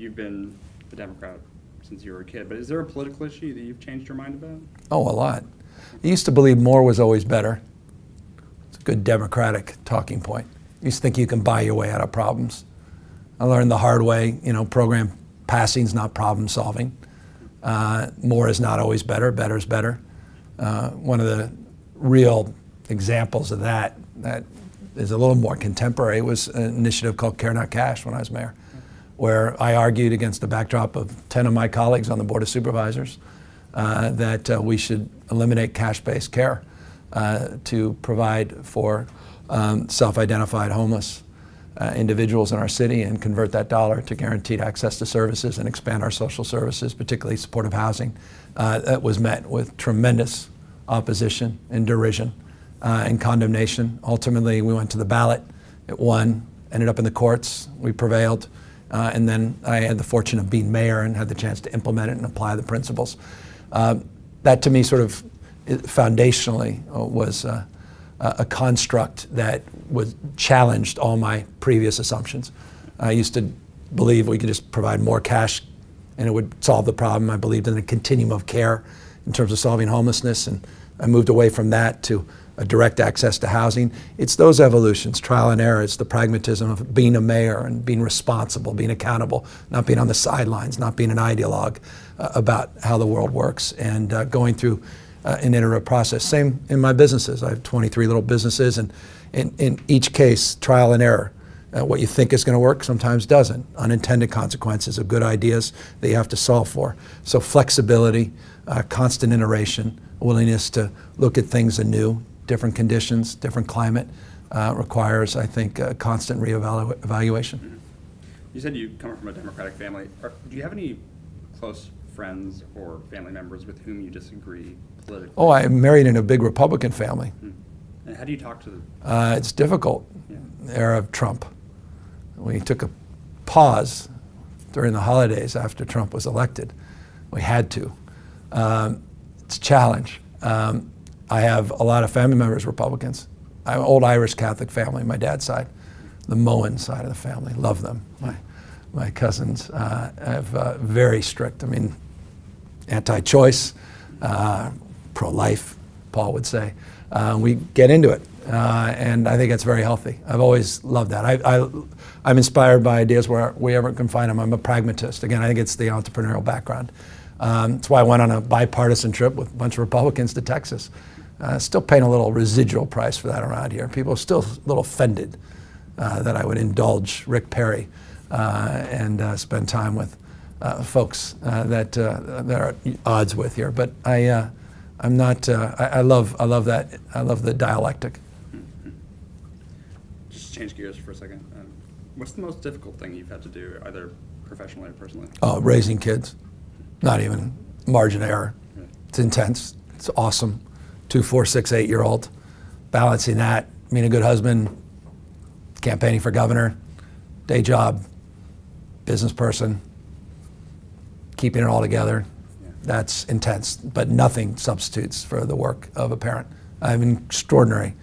You've been a Democrat since you were a kid, but is there a political issue that you've changed your mind about? Oh, a lot. I used to believe more was always better. It's a good Democratic talking point. I used to think you can buy your way out of problems. I learned the hard way, program passing is not problem solving. More is not always better, better is better. One of the real examples of that is a little more contemporary was an initiative called Care Not Cash when I was mayor, where I argued against the backdrop of 10 of my colleagues on the Board of Supervisors that we should eliminate cash-based care to provide for self-identified homeless individuals in our city and convert that dollar to guaranteed access to services and expand our social services, particularly supportive housing. That was met with tremendous opposition and derision and condemnation. Ultimately, we went to the ballot. It won, ended up in the courts. We prevailed. And then I had the fortune of being mayor and had the chance to implement it and apply the principles. That to me sort of foundationally was a construct that was challenged all my previous assumptions. I used to believe we could just provide more cash and it would solve the problem. I believed in a continuum of care in terms of solving homelessness, and I moved away from that to a direct access to housing. It's those evolutions, trial and error. It's the pragmatism of being a mayor and being responsible, being accountable, not being on the sidelines, not being an ideologue about how the world works, and going through an iterative process. Same in my businesses. I have 23 little businesses, and in each case, trial and error. What you think is going to work sometimes doesn't. Unintended consequences of good ideas that you have to solve for. So flexibility, constant iteration, willingness to look at things anew, different conditions, different climate, requires, I think, a constant reevaluation. Mm-hmm. You said you come from a Democratic family. Do you have any close friends or family members with whom you disagree politically? Oh, I'm married in a big Republican family. Mm-hmm. And how do you talk to them? It's difficult. Yeah. The era of Trump. We took a pause during the holidays after Trump was elected. We had to. It's a challenge. I have a lot of family members, Republicans. I have an old Irish Catholic family, my dad's side. The Moen side of the family, love them. My cousins have very strict, anti-choice, pro-life, Paul would say. We get into it, and I think it's very healthy. I've always loved that. I'm inspired by ideas wherever can find them. I'm a pragmatist. Again, I think it's the entrepreneurial background. That's why I went on a bipartisan trip with a bunch of Republicans to Texas. Still paying a little residual price for that around here. People are still a little offended that I would indulge Rick Perry and spend time with folks that are at odds with here. But I'm not. I love that. I love the dialectic. Mm-hmm. Just change gears for a second. What's the most difficult thing you've had to do, either professionally or personally? Oh, raising kids. Not even margin of error. Right. It's intense. It's awesome. 2, 4, 6, 8-year-old. Balancing that, being a good husband, campaigning for governor, day job, business person, keeping it all together. Yeah. That's intense, but nothing substitutes for the work of a parent. I have an extraordinary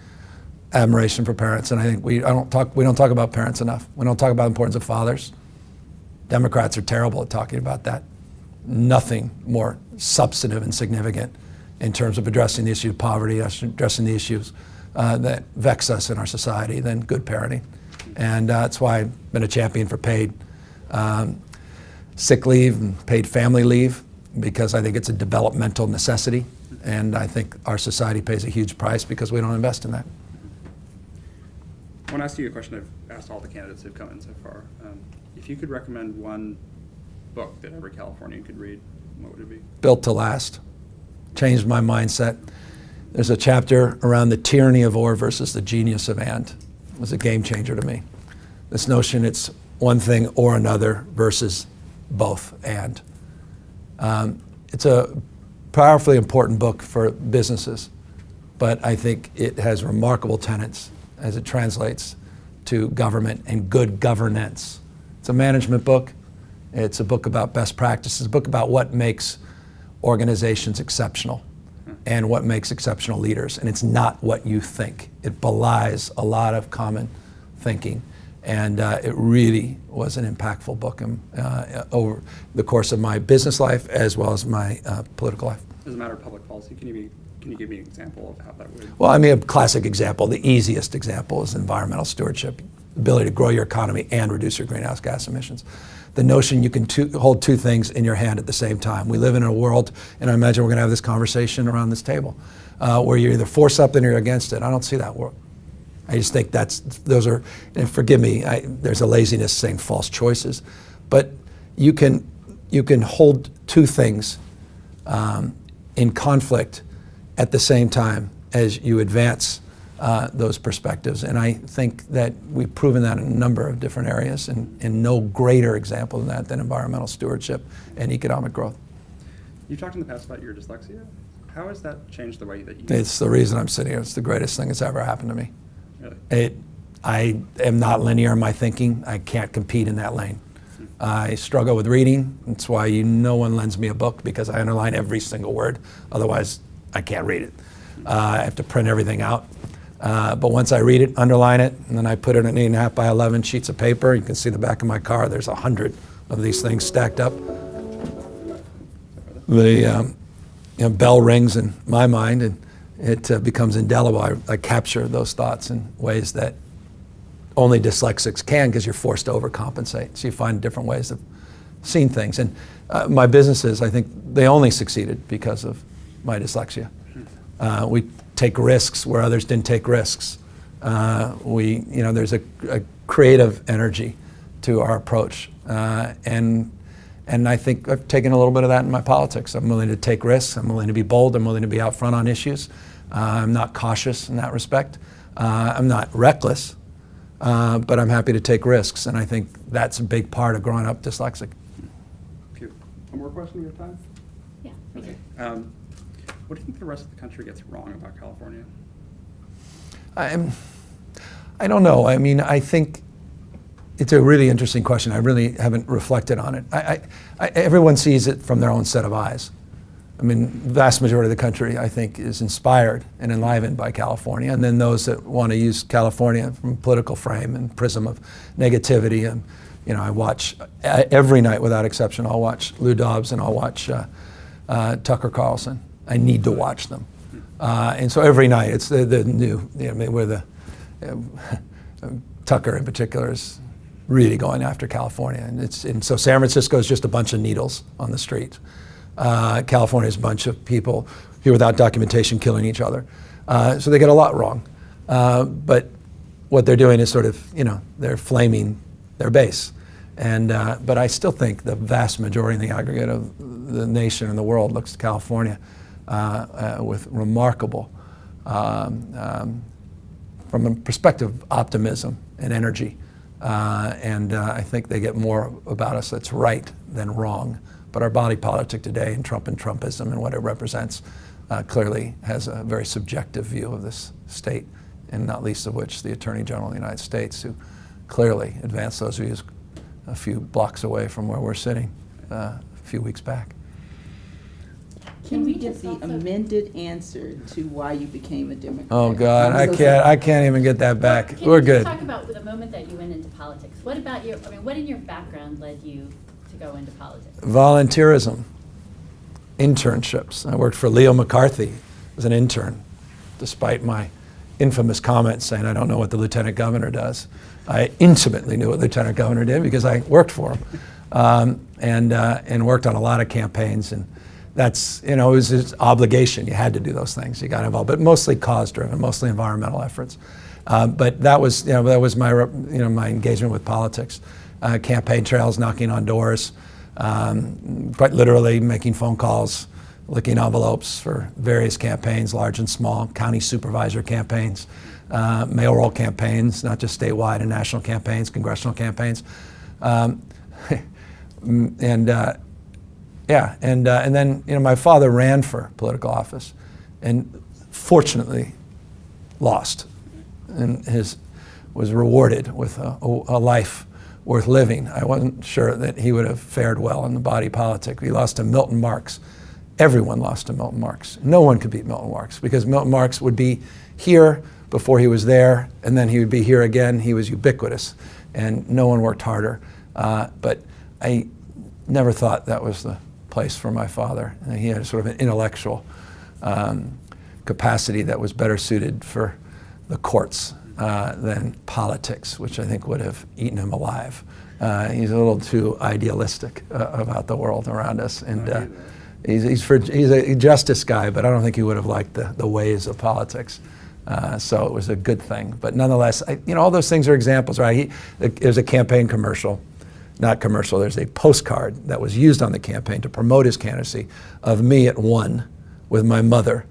admiration for parents, and I think we don't talk about parents enough. We don't talk about the importance of fathers. Democrats are terrible at talking about that. Nothing more substantive and significant in terms of addressing the issue of poverty, addressing the issues that vex us in our society than good parenting. And that's why I've been a champion for paid sick leave and paid family leave, because I think it's a developmental necessity, and I think our society pays a huge price because we don't invest in that. I want to ask you a question I've asked all the candidates who've come in so far. If you could recommend one book that every Californian could read, what would it be? Built to Last. Changed my mindset. There's a chapter around the tyranny of or versus the genius of and. It was a game changer to me. This notion it's one thing or another versus both and. It's a powerfully important book for businesses, but I think it has remarkable tenets as it translates to government and good governance. It's a management book. It's a book about best practices, a book about what makes organizations exceptional and what makes exceptional leaders. And it's not what you think. It belies a lot of common thinking. And it really was an impactful book over the course of my business life as well as my political life. As a matter of public policy, can you give me an example of how that would? Well, I mean, a classic example, the easiest example is environmental stewardship, ability to grow your economy and reduce your greenhouse gas emissions. The notion you can hold two things in your hand at the same time. We live in a world, and I imagine we're going to have this conversation around this table, where you're either for something or you're against it. I don't see that world. I just think those are, and forgive me, there's a laziness saying false choices, but you can hold two things in conflict at the same time as you advance those perspectives. And I think that we've proven that in a number of different areas, and no greater example than that than environmental stewardship and economic growth. You've talked in the past about your dyslexia. How has that changed the way that you... It's the reason I'm sitting here. It's the greatest thing that's ever happened to me. Really? I am not linear in my thinking. I can't compete in that lane. I struggle with reading. That's why no one lends me a book, because I underline every single word. Otherwise, I can't read it. I have to print everything out. But once I read it, underline it, and then I put it in 8.5 by 11 sheets of paper. You can see the back of my car. There's 100 of these things stacked up. The bell rings in my mind, and it becomes indelible. I capture those thoughts in ways that only dyslexics can, because you're forced to overcompensate. So you find different ways of seeing things. And my businesses, I think they only succeeded because of my dyslexia. We take risks where others didn't take risks. There's a creative energy to our approach. And I think I've taken a little bit of that in my politics. I'm willing to take risks. I'm willing to be bold. I'm willing to be out front on issues. I'm not cautious in that respect. I'm not reckless, but I'm happy to take risks. And I think that's a big part of growing up dyslexic. One more question, you have time? Yeah. Okay. What do you think the rest of the country gets wrong about California? I don't know. I mean, I think it's a really interesting question. I really haven't reflected on it. Everyone sees it from their own set of eyes. I mean, the vast majority of the country, I think, is inspired and enlivened by California. And then those that want to use California from a political frame and prism of negativity. And, I watch every night without exception. I'll watch Lou Dobbs and I'll watch Tucker Carlson. I need to watch them. And so every night it's the new, where the Tucker in particular is really going after California. And so San Francisco is just a bunch of needles on the street. California is a bunch of people here without documentation killing each other. So they get a lot wrong. But what they're doing is sort of, they're flaming their base. But I still think the vast majority in the aggregate of the nation and the world looks to California with remarkable, from a perspective of optimism and energy. I think they get more about us that's right than wrong. But our body politic today and Trumpism and what it represents clearly has a very subjective view of this state, and not least of which the Attorney General of the United States, who clearly advanced those views a few blocks away from where we're sitting a few weeks back. Can we get the amended answer to why you became a Democrat? Oh God, I can't even get that back. Can We're you good. talk about the moment that you went into politics? What about what in your background led you to go into politics? Volunteerism, internships. I worked for Leo McCarthy as an intern, despite my infamous comments saying I don't know what the lieutenant governor does. I intimately knew what lieutenant governor did because I worked for him, and worked on a lot of campaigns. And that's, it was his obligation. You had to do those things. You got involved, but mostly cause-driven, mostly environmental efforts. But that was my, my engagement with politics. Campaign trails, knocking on doors, quite literally making phone calls, licking envelopes for various campaigns, large and small, county supervisor campaigns, mayoral campaigns, not just statewide and national campaigns, congressional campaigns. And then my father ran for political office and fortunately lost, and was rewarded with a life worth living. I wasn't sure that he would have fared well in the body politic. He lost to Milton Marks. Everyone lost to Milton Marks. No one could beat Milton Marks because Milton Marks would be here before he was there, and then he would be here again. He was ubiquitous. and no one worked harder. But I never thought that was the place for my father. He had sort of an intellectual capacity that was better suited for the courts than politics, which I think would have eaten him alive. He's a little too idealistic about the world around us, and he's a justice guy, but I don't think he would have liked the ways of politics. So it was a good thing. But nonetheless, all those things are examples, right? There's a campaign commercial, not commercial, there's a postcard that was used on the campaign to promote his candidacy of me at 1 with my mother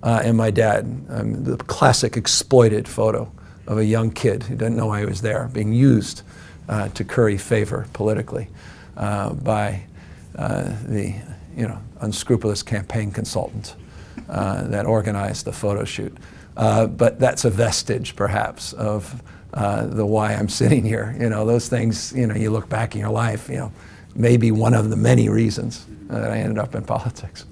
and my dad. The classic exploited photo of a young kid who didn't know why he was there, being used to curry favor politically by the unscrupulous campaign consultant that organized the photo shoot. But that's a vestige, perhaps, of the why I'm sitting here. Those things, you look back in your life, maybe one of the many reasons that I ended up in politics.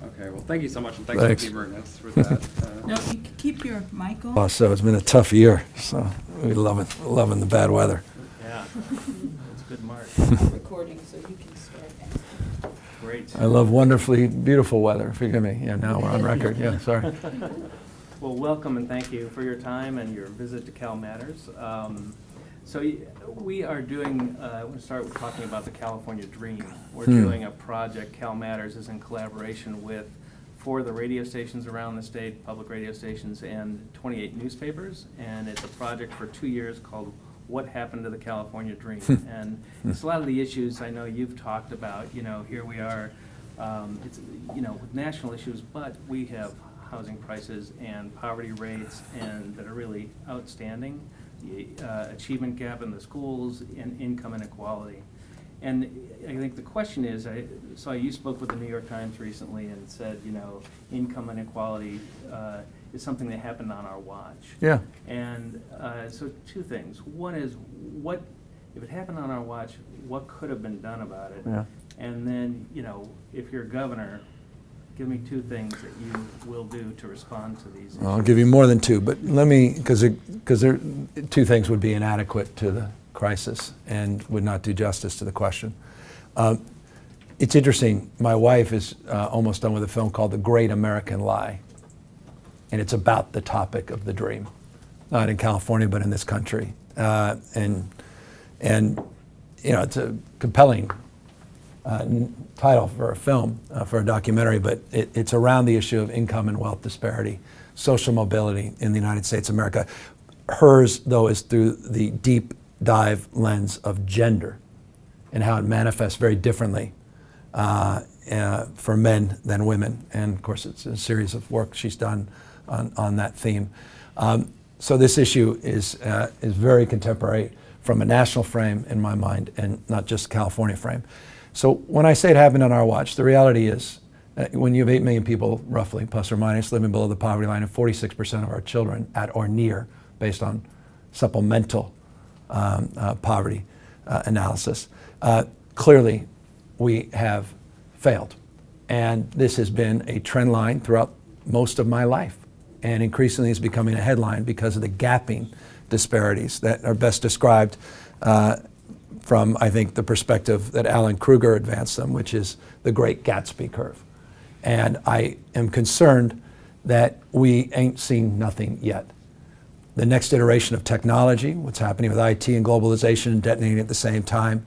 Okay, well, thank you so much, and thanks for humoring us with that. No, you can keep your mic on. Oh, so it's been a tough year, so we're loving the bad weather. Yeah, that's a good mark. I'm recording, so you can start asking. Great. I love wonderfully beautiful weather. Forgive me. Yeah, now we're on record. Yeah, sorry. Well, welcome and thank you for your time and your visit to CALmatters. We are doing, we'll start with talking about the California Dream. We're doing a project, CALmatters is in collaboration with 4 of the radio stations around the state, public radio stations, and 28 newspapers. And it's a project for 2 years called What Happened to the California Dream? And it's a lot of the issues I know you've talked about. Here we are, it's, with national issues, but we have housing prices and poverty rates and that are really outstanding. The achievement gap in the schools and income inequality. And I think the question is, I saw you spoke with the New York Times recently and said, income inequality is something that happened on our watch. Yeah. And so 2 things. One is, what, if it happened on our watch, what could have been done about it? Yeah. And then, if you're governor, give me 2 things that you will do to respond to these issues. I'll give you more than 2, but let me, because 2 things would be inadequate to the crisis and would not do justice to the question. It's interesting, my wife is almost done with a film called The Great American Lie, and it's about the topic of the dream, not in California, but in this country. And it's a compelling title for a film, for a documentary, but it's around the issue of income and wealth disparity, social mobility in the United States of America. Hers, though, is through the deep dive lens of gender and how it manifests very differently for men than women. And of course, it's a series of work she's done on that theme. So this issue is very contemporary from a national frame in my mind, and not just California frame. So when I say it happened on our watch, the reality is when you have 8 million people, roughly, plus or minus, living below the poverty line, and 46% of our children at or near, based on supplemental poverty analysis, clearly we have failed. And this has been a trend line throughout most of my life, and increasingly is becoming a headline because of the gapping disparities that are best described from, I think, the perspective that Alan Kruger advanced them, which is the Great Gatsby curve. And I am concerned that we ain't seen nothing yet. The next iteration of technology, what's happening with IT and globalization and detonating at the same time,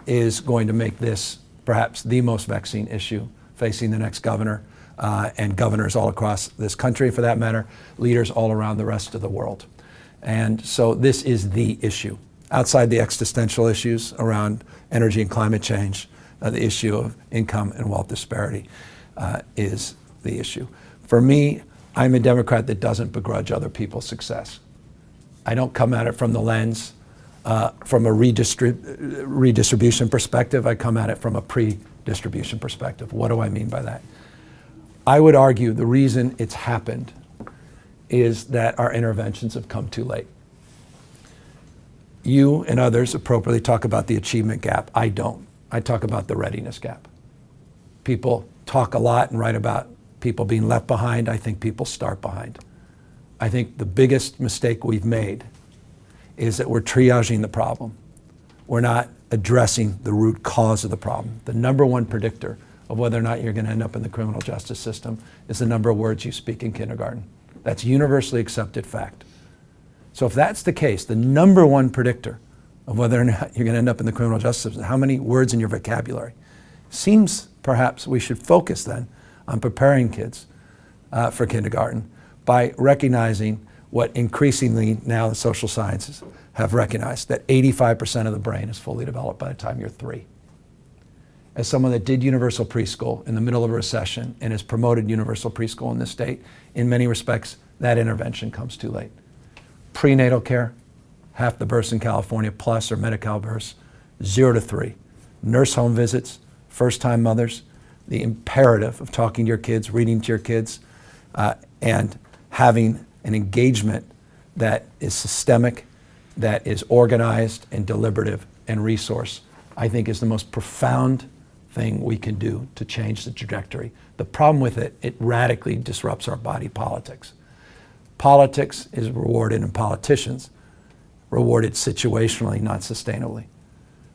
is going to make this perhaps the most vexing issue facing the next governor and governors all across this country, for that matter, leaders all around the rest of the world. And so this is the issue. Outside the existential issues around energy and climate change, the issue of income and wealth disparity is the issue. For me, I'm a Democrat that doesn't begrudge other people's success. I don't come at it from the lens from a redistribution perspective. I come at it from a pre-distribution perspective. What do I mean by that? I would argue the reason it's happened is that our interventions have come too late. You and others appropriately talk about the achievement gap. I don't. I talk about the readiness gap. People talk a lot and write about people being left behind. I think people start behind. I think the biggest mistake we've made is that we're triaging the problem. We're not addressing the root cause of the problem. The number one predictor of whether or not you're going to end up in the criminal justice system is the number of words you speak in kindergarten. That's universally accepted fact. So if that's the case, the number one predictor of whether or not you're going to end up in the criminal justice system is how many words in your vocabulary. Seems perhaps we should focus then on preparing kids for kindergarten by recognizing what increasingly now the social sciences have recognized, that 85% of the brain is fully developed by the time you're 3. As someone that did universal preschool in the middle of a recession and has promoted universal preschool in this state, in many respects, that intervention comes too late. Prenatal care, half the births in California plus or Medi-Cal births, 0 to 3. Nurse home visits, first-time mothers, the imperative of talking to your kids, reading to your kids, and having an engagement that is systemic, that is organized and deliberative and resource, I think is the most profound thing we can do to change the trajectory. The problem with it, it radically disrupts our body politics. Politics is rewarded and politicians rewarded situationally, not sustainably.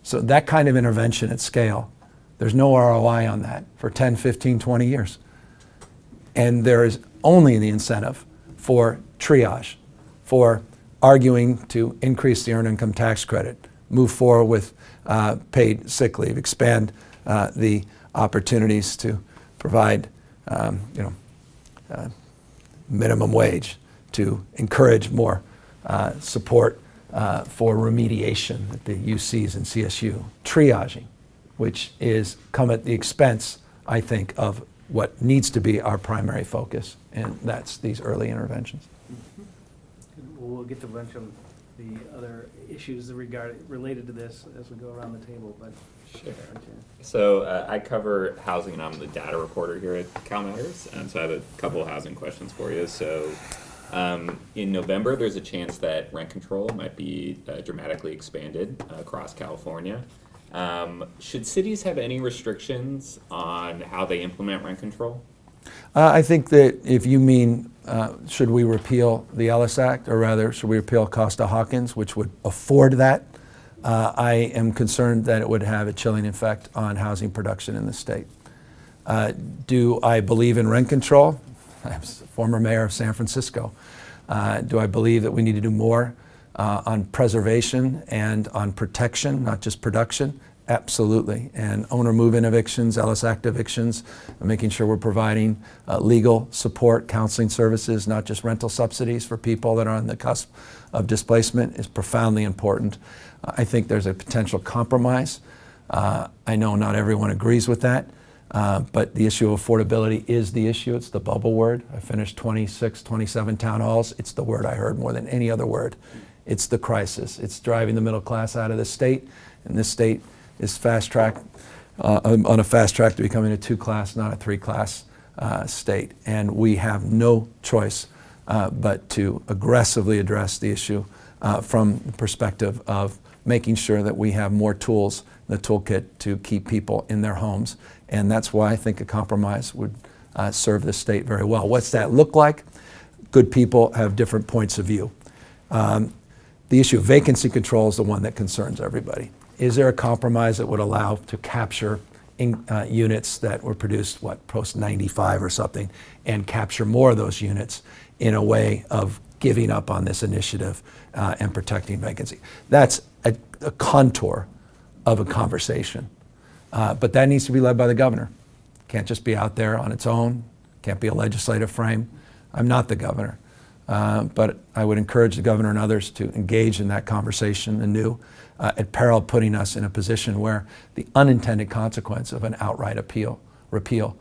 So that kind of intervention at scale, there's no ROI on that for 10, 15, 20 years. And there is only the incentive for triage, for arguing to increase the earned income tax credit, move forward with paid sick leave, expand the opportunities to provide minimum wage, to encourage more support for remediation at the UCs and CSU, triaging, which is come at the expense, I think, of what needs to be our primary focus, and that's these early interventions. We'll get to a bunch of the other issues related to this as we go around the table, but Sure. So I cover housing and I'm the data reporter here at CalMatters, so I have a couple of housing questions for you. So in November, there's a chance that rent control might be dramatically expanded across California. Should cities have any restrictions on how they implement rent control? I think that if you mean, should we repeal the Ellis Act, or rather, should we repeal Costa-Hawkins, which would afford that, I am concerned that it would have a chilling effect on housing production in the state. Do I believe in rent control? I was a former mayor of San Francisco. Do I believe that we need to do more on preservation and on protection, not just production? Absolutely. And owner move-in evictions, Ellis Act evictions, making sure we're providing legal support, counseling services, not just rental subsidies for people that are on the cusp of displacement is profoundly important. I think there's a potential compromise. I know not everyone agrees with that, but the issue of affordability is the issue. It's the bubble word. I finished 26, 27 town halls. It's the word I heard more than any other word. It's the crisis. It's driving the middle class out of the state, and this state is on a fast track to becoming a 2-class, not a 3-class state. And we have no choice but to aggressively address the issue from the perspective of making sure that we have more tools in the toolkit to keep people in their homes. And that's why I think a compromise would serve the state very well. What's that look like? Good people have different points of view. The issue of vacancy control is the one that concerns everybody. Is there a compromise that would allow to capture units that were produced, post-95 or something, and capture more of those units in a way of giving up on this initiative and protecting vacancy? That's a contour of a conversation. But that needs to be led by the governor. Can't just be out there on its own. Can't be a legislative frame. I'm not the governor. But I would encourage the governor and others to engage in that conversation anew, at peril of putting us in a position where the unintended consequence of an outright repeal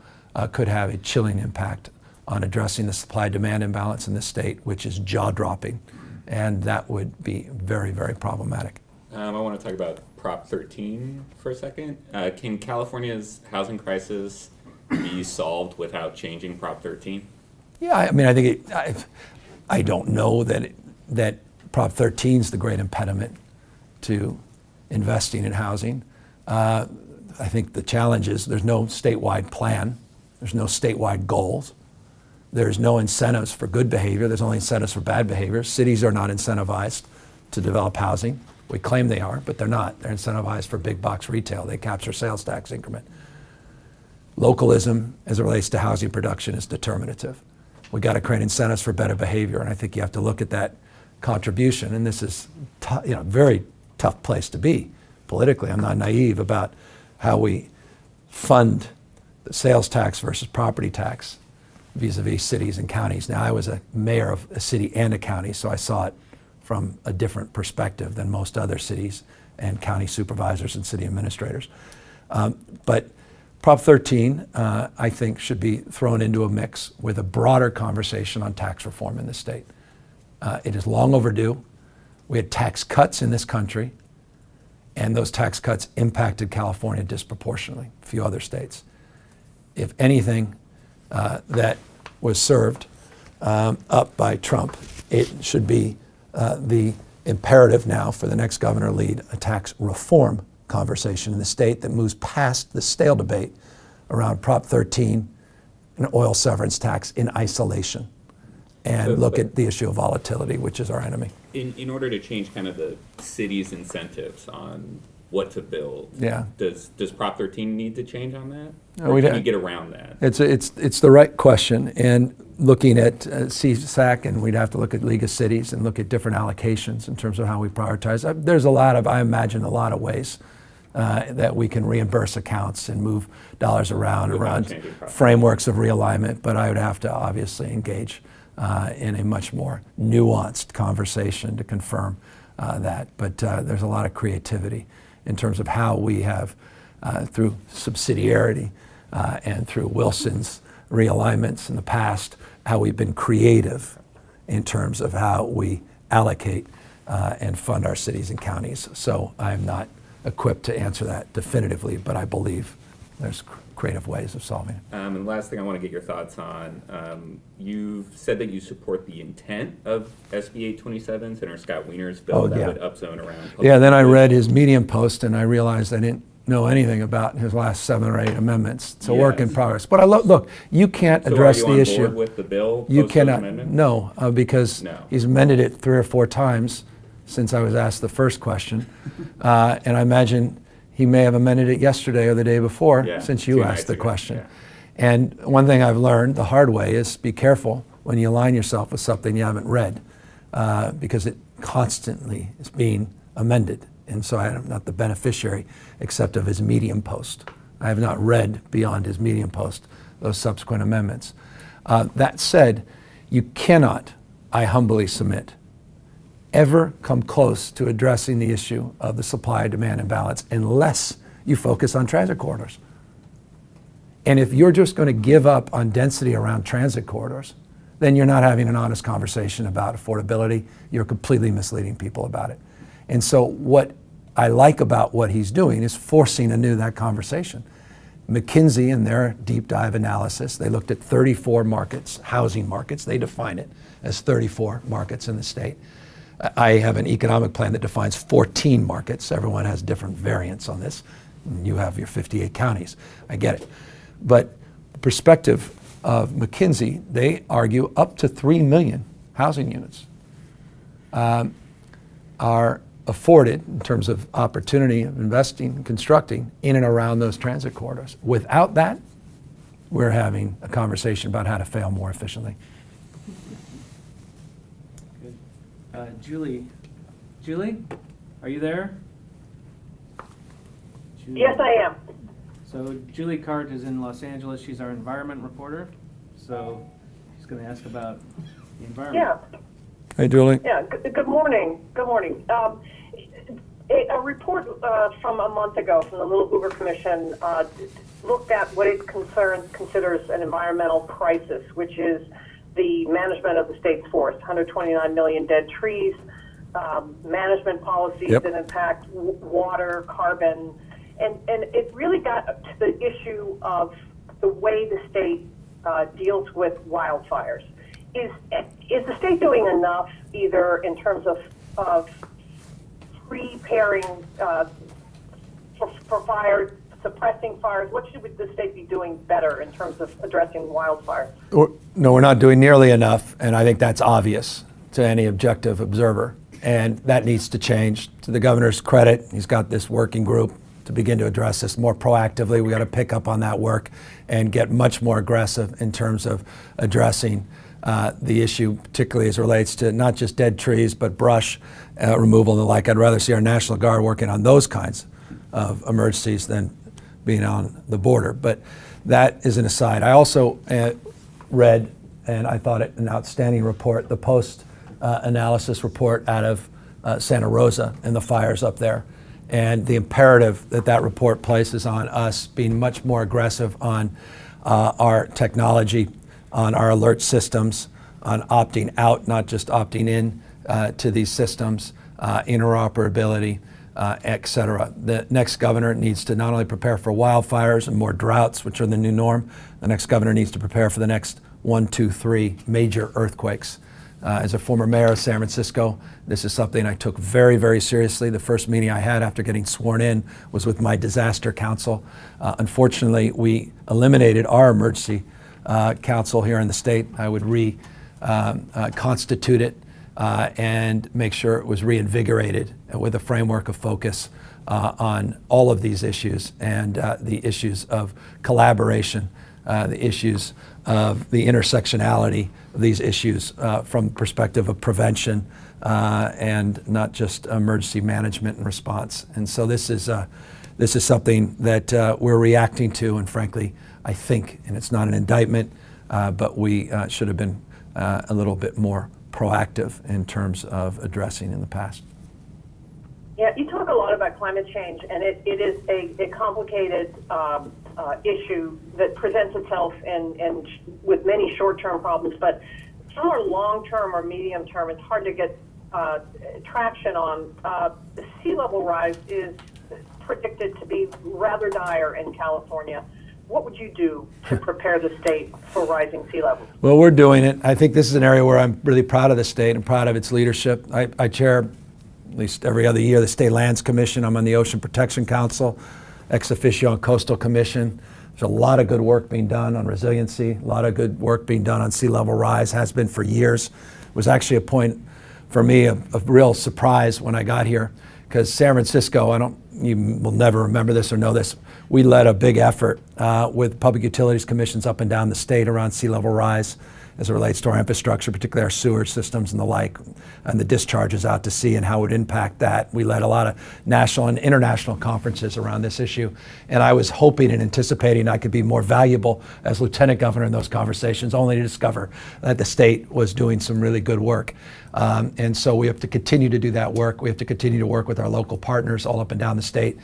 could have a chilling impact on addressing the supply-demand imbalance in the state, which is jaw-dropping, and that would be very, very problematic. I want to talk about Prop 13 for a second. Can California's housing crisis be solved without changing Prop 13? Yeah, I mean, I think I don't know that Prop 13 is the great impediment to investing in housing. I think the challenge is there's no statewide plan. There's no statewide goals. There's no incentives for good behavior. There's only incentives for bad behavior. Cities are not incentivized to develop housing. We claim they are, but they're not. They're incentivized for big box retail. They capture sales tax increment. Localism, as it relates to housing production, is determinative. We got to create incentives for better behavior, and I think you have to look at that contribution. And this is, very tough place to be politically. I'm not naive about how we fund the sales tax versus property tax vis-a-vis cities and counties. Now, I was a mayor of a city and a county, so I saw it from a different perspective than most other cities and county supervisors and city administrators. But Prop 13, I think, should be thrown into a mix with a broader conversation on tax reform in the state. It is long overdue. We had tax cuts in this country, and those tax cuts impacted California disproportionately, a few other states. If anything that was served up by Trump, it should be the imperative now for the next governor to lead a tax reform conversation in the state that moves past the stale debate around Prop 13 and oil severance tax in isolation and look at the issue of volatility, which is our enemy. In order to change kind of the city's incentives on what to build, Yeah. does Prop 13 need to change on that? No, Or we can don't. you get around that? It's the right question, and looking at CSAC, and we'd have to look at League of Cities and look at different allocations in terms of how we prioritize. There's I imagine a lot of ways that we can reimburse accounts and move dollars around changing Prop. frameworks of realignment, but I would have to obviously engage in a much more nuanced conversation to confirm that. But there's a lot of creativity in terms of how we have, through subsidiarity and through Wilson's realignments in the past, how we've been creative in terms of how we allocate and fund our cities and counties. So I'm not equipped to answer that definitively, but I believe there's creative ways of solving it. And the last thing I want to get your thoughts on, you've said that you support the intent of SB 827, Senator Scott Wiener's bill that would upzone around. Yeah, then I read his Medium post and I realized I didn't know anything about his last 7 or 8 amendments. It's a work in progress. But look, you can't address so are the you issue. on board with the bill? You post those cannot, amendments? no, because No. he's amended it 3 or 4 times since I was asked the first question. And I imagine he may have amended it yesterday or the day before since you 2 asked nights the ago, question. yeah. And one thing I've learned the hard way is be careful when you align yourself with something you haven't read because it constantly is being amended. And so I'm not the beneficiary except of his Medium post. I have not read beyond his Medium post those subsequent amendments. That said, you cannot, I humbly submit, ever come close to addressing the issue of the supply-demand imbalance unless you focus on transit corridors. And if you're just going to give up on density around transit corridors, then you're not having an honest conversation about affordability. You're completely misleading people about it. And so what I like about what he's doing is forcing anew that conversation. McKinsey, in their deep dive analysis, they looked at 34 markets, housing markets. They define it as 34 markets in the state. I have an economic plan that defines 14 markets. Everyone has different variants on this. You have your 58 counties. I get it. But the perspective of McKinsey, they argue up to 3 million housing units are afforded in terms of opportunity of investing and constructing in and around those transit corridors. Without that, we're having a conversation about how to fail more efficiently. Julie, are you there? Julie. Yes, I am. So Julie Cart is in Los Angeles. She's our environment reporter. So she's going to ask about the environment. Yeah, Hey, Julie. yeah. Good morning. Good morning. A report from a month ago from the Little Hoover Commission looked at what it considers an environmental crisis, which is the management of the state's forest, 129 million dead trees, management policies that impact water, carbon, and it really got to the issue of the way the state deals with wildfires. Is the state doing enough, either in terms of preparing for fires, suppressing fires? What should the state be doing better in terms of addressing wildfires? No, we're not doing nearly enough, and I think that's obvious to any objective observer. And that needs to change. To the governor's credit, he's got this working group to begin to address this more proactively. We got to pick up on that work and get much more aggressive in terms of addressing the issue, particularly as it relates to not just dead trees, but brush removal and the like. I'd rather see our National Guard working on those kinds of emergencies than being on the border. But that is an aside. I also read, and I thought it an outstanding report, the post-analysis report out of Santa Rosa and the fires up there, and the imperative that that report places on us being much more aggressive on our technology, on our alert systems, on opting out, not just opting in to these systems, interoperability, et cetera. The next governor needs to not only prepare for wildfires and more droughts, which are the new norm, the next governor needs to prepare for the next 1, 2, 3 major earthquakes. As a former mayor of San Francisco, this is something I took very, very seriously. The first meeting I had after getting sworn in was with my disaster council. Unfortunately, we eliminated our emergency council here in the state. I would reconstitute it and make sure it was reinvigorated with a framework of focus on all of these issues and the issues of collaboration, the issues of the intersectionality of these issues from the perspective of prevention and not just emergency management and response. And so this is something that we're reacting to, and frankly, I think, and it's not an indictment, but we should have been a little bit more proactive in terms of addressing in the past. Yeah, you talk a lot about climate change, and it is a complicated issue that presents itself in with many short-term problems, but some are long-term or medium-term. It's hard to get traction on. The sea level rise is predicted to be rather dire in California. What would you do to prepare the state for rising sea levels? Well, we're doing it. I think this is an area where I'm really proud of the state and proud of its leadership. I chair, at least every other year, the State Lands Commission. I'm on the Ocean Protection Council, ex officio on Coastal Commission. There's a lot of good work being done on resiliency, a lot of good work being done on sea level rise, has been for years. It was actually a point for me of real surprise when I got here, because San Francisco, you will never remember this or know this, we led a big effort with public utilities commissions up and down the state around sea level rise as it relates to our infrastructure, particularly our sewer systems and the like, and the discharges out to sea and how it would impact that. We led a lot of national and international conferences around this issue, and I was hoping and anticipating I could be more valuable as lieutenant governor in those conversations, only to discover that the state was doing some really good work. And so we have to continue to do that work. We have to continue to work with our local partners all up and down the state.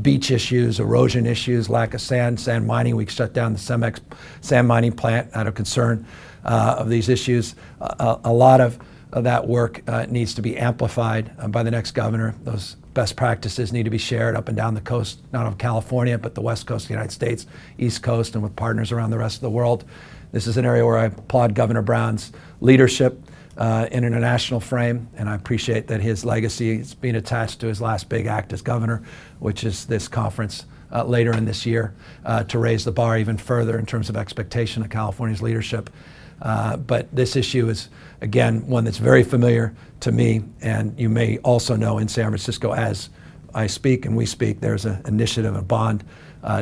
Beach issues, erosion issues, lack of sand mining. We shut down the Cemex sand mining plant out of concern of these issues. A lot of that work needs to be amplified by the next governor. Those best practices need to be shared up and down the coast, not of California, but the west coast of the United States, east coast, and with partners around the rest of the world. This is an area where I applaud Governor Brown's leadership in an international frame, and I appreciate that his legacy is being attached to his last big act as governor, which is this conference later in this year to raise the bar even further in terms of expectation of California's leadership. But this issue is, again, one that's very familiar to me, and you may also know in San Francisco, as I speak and we speak, there's an initiative, a bond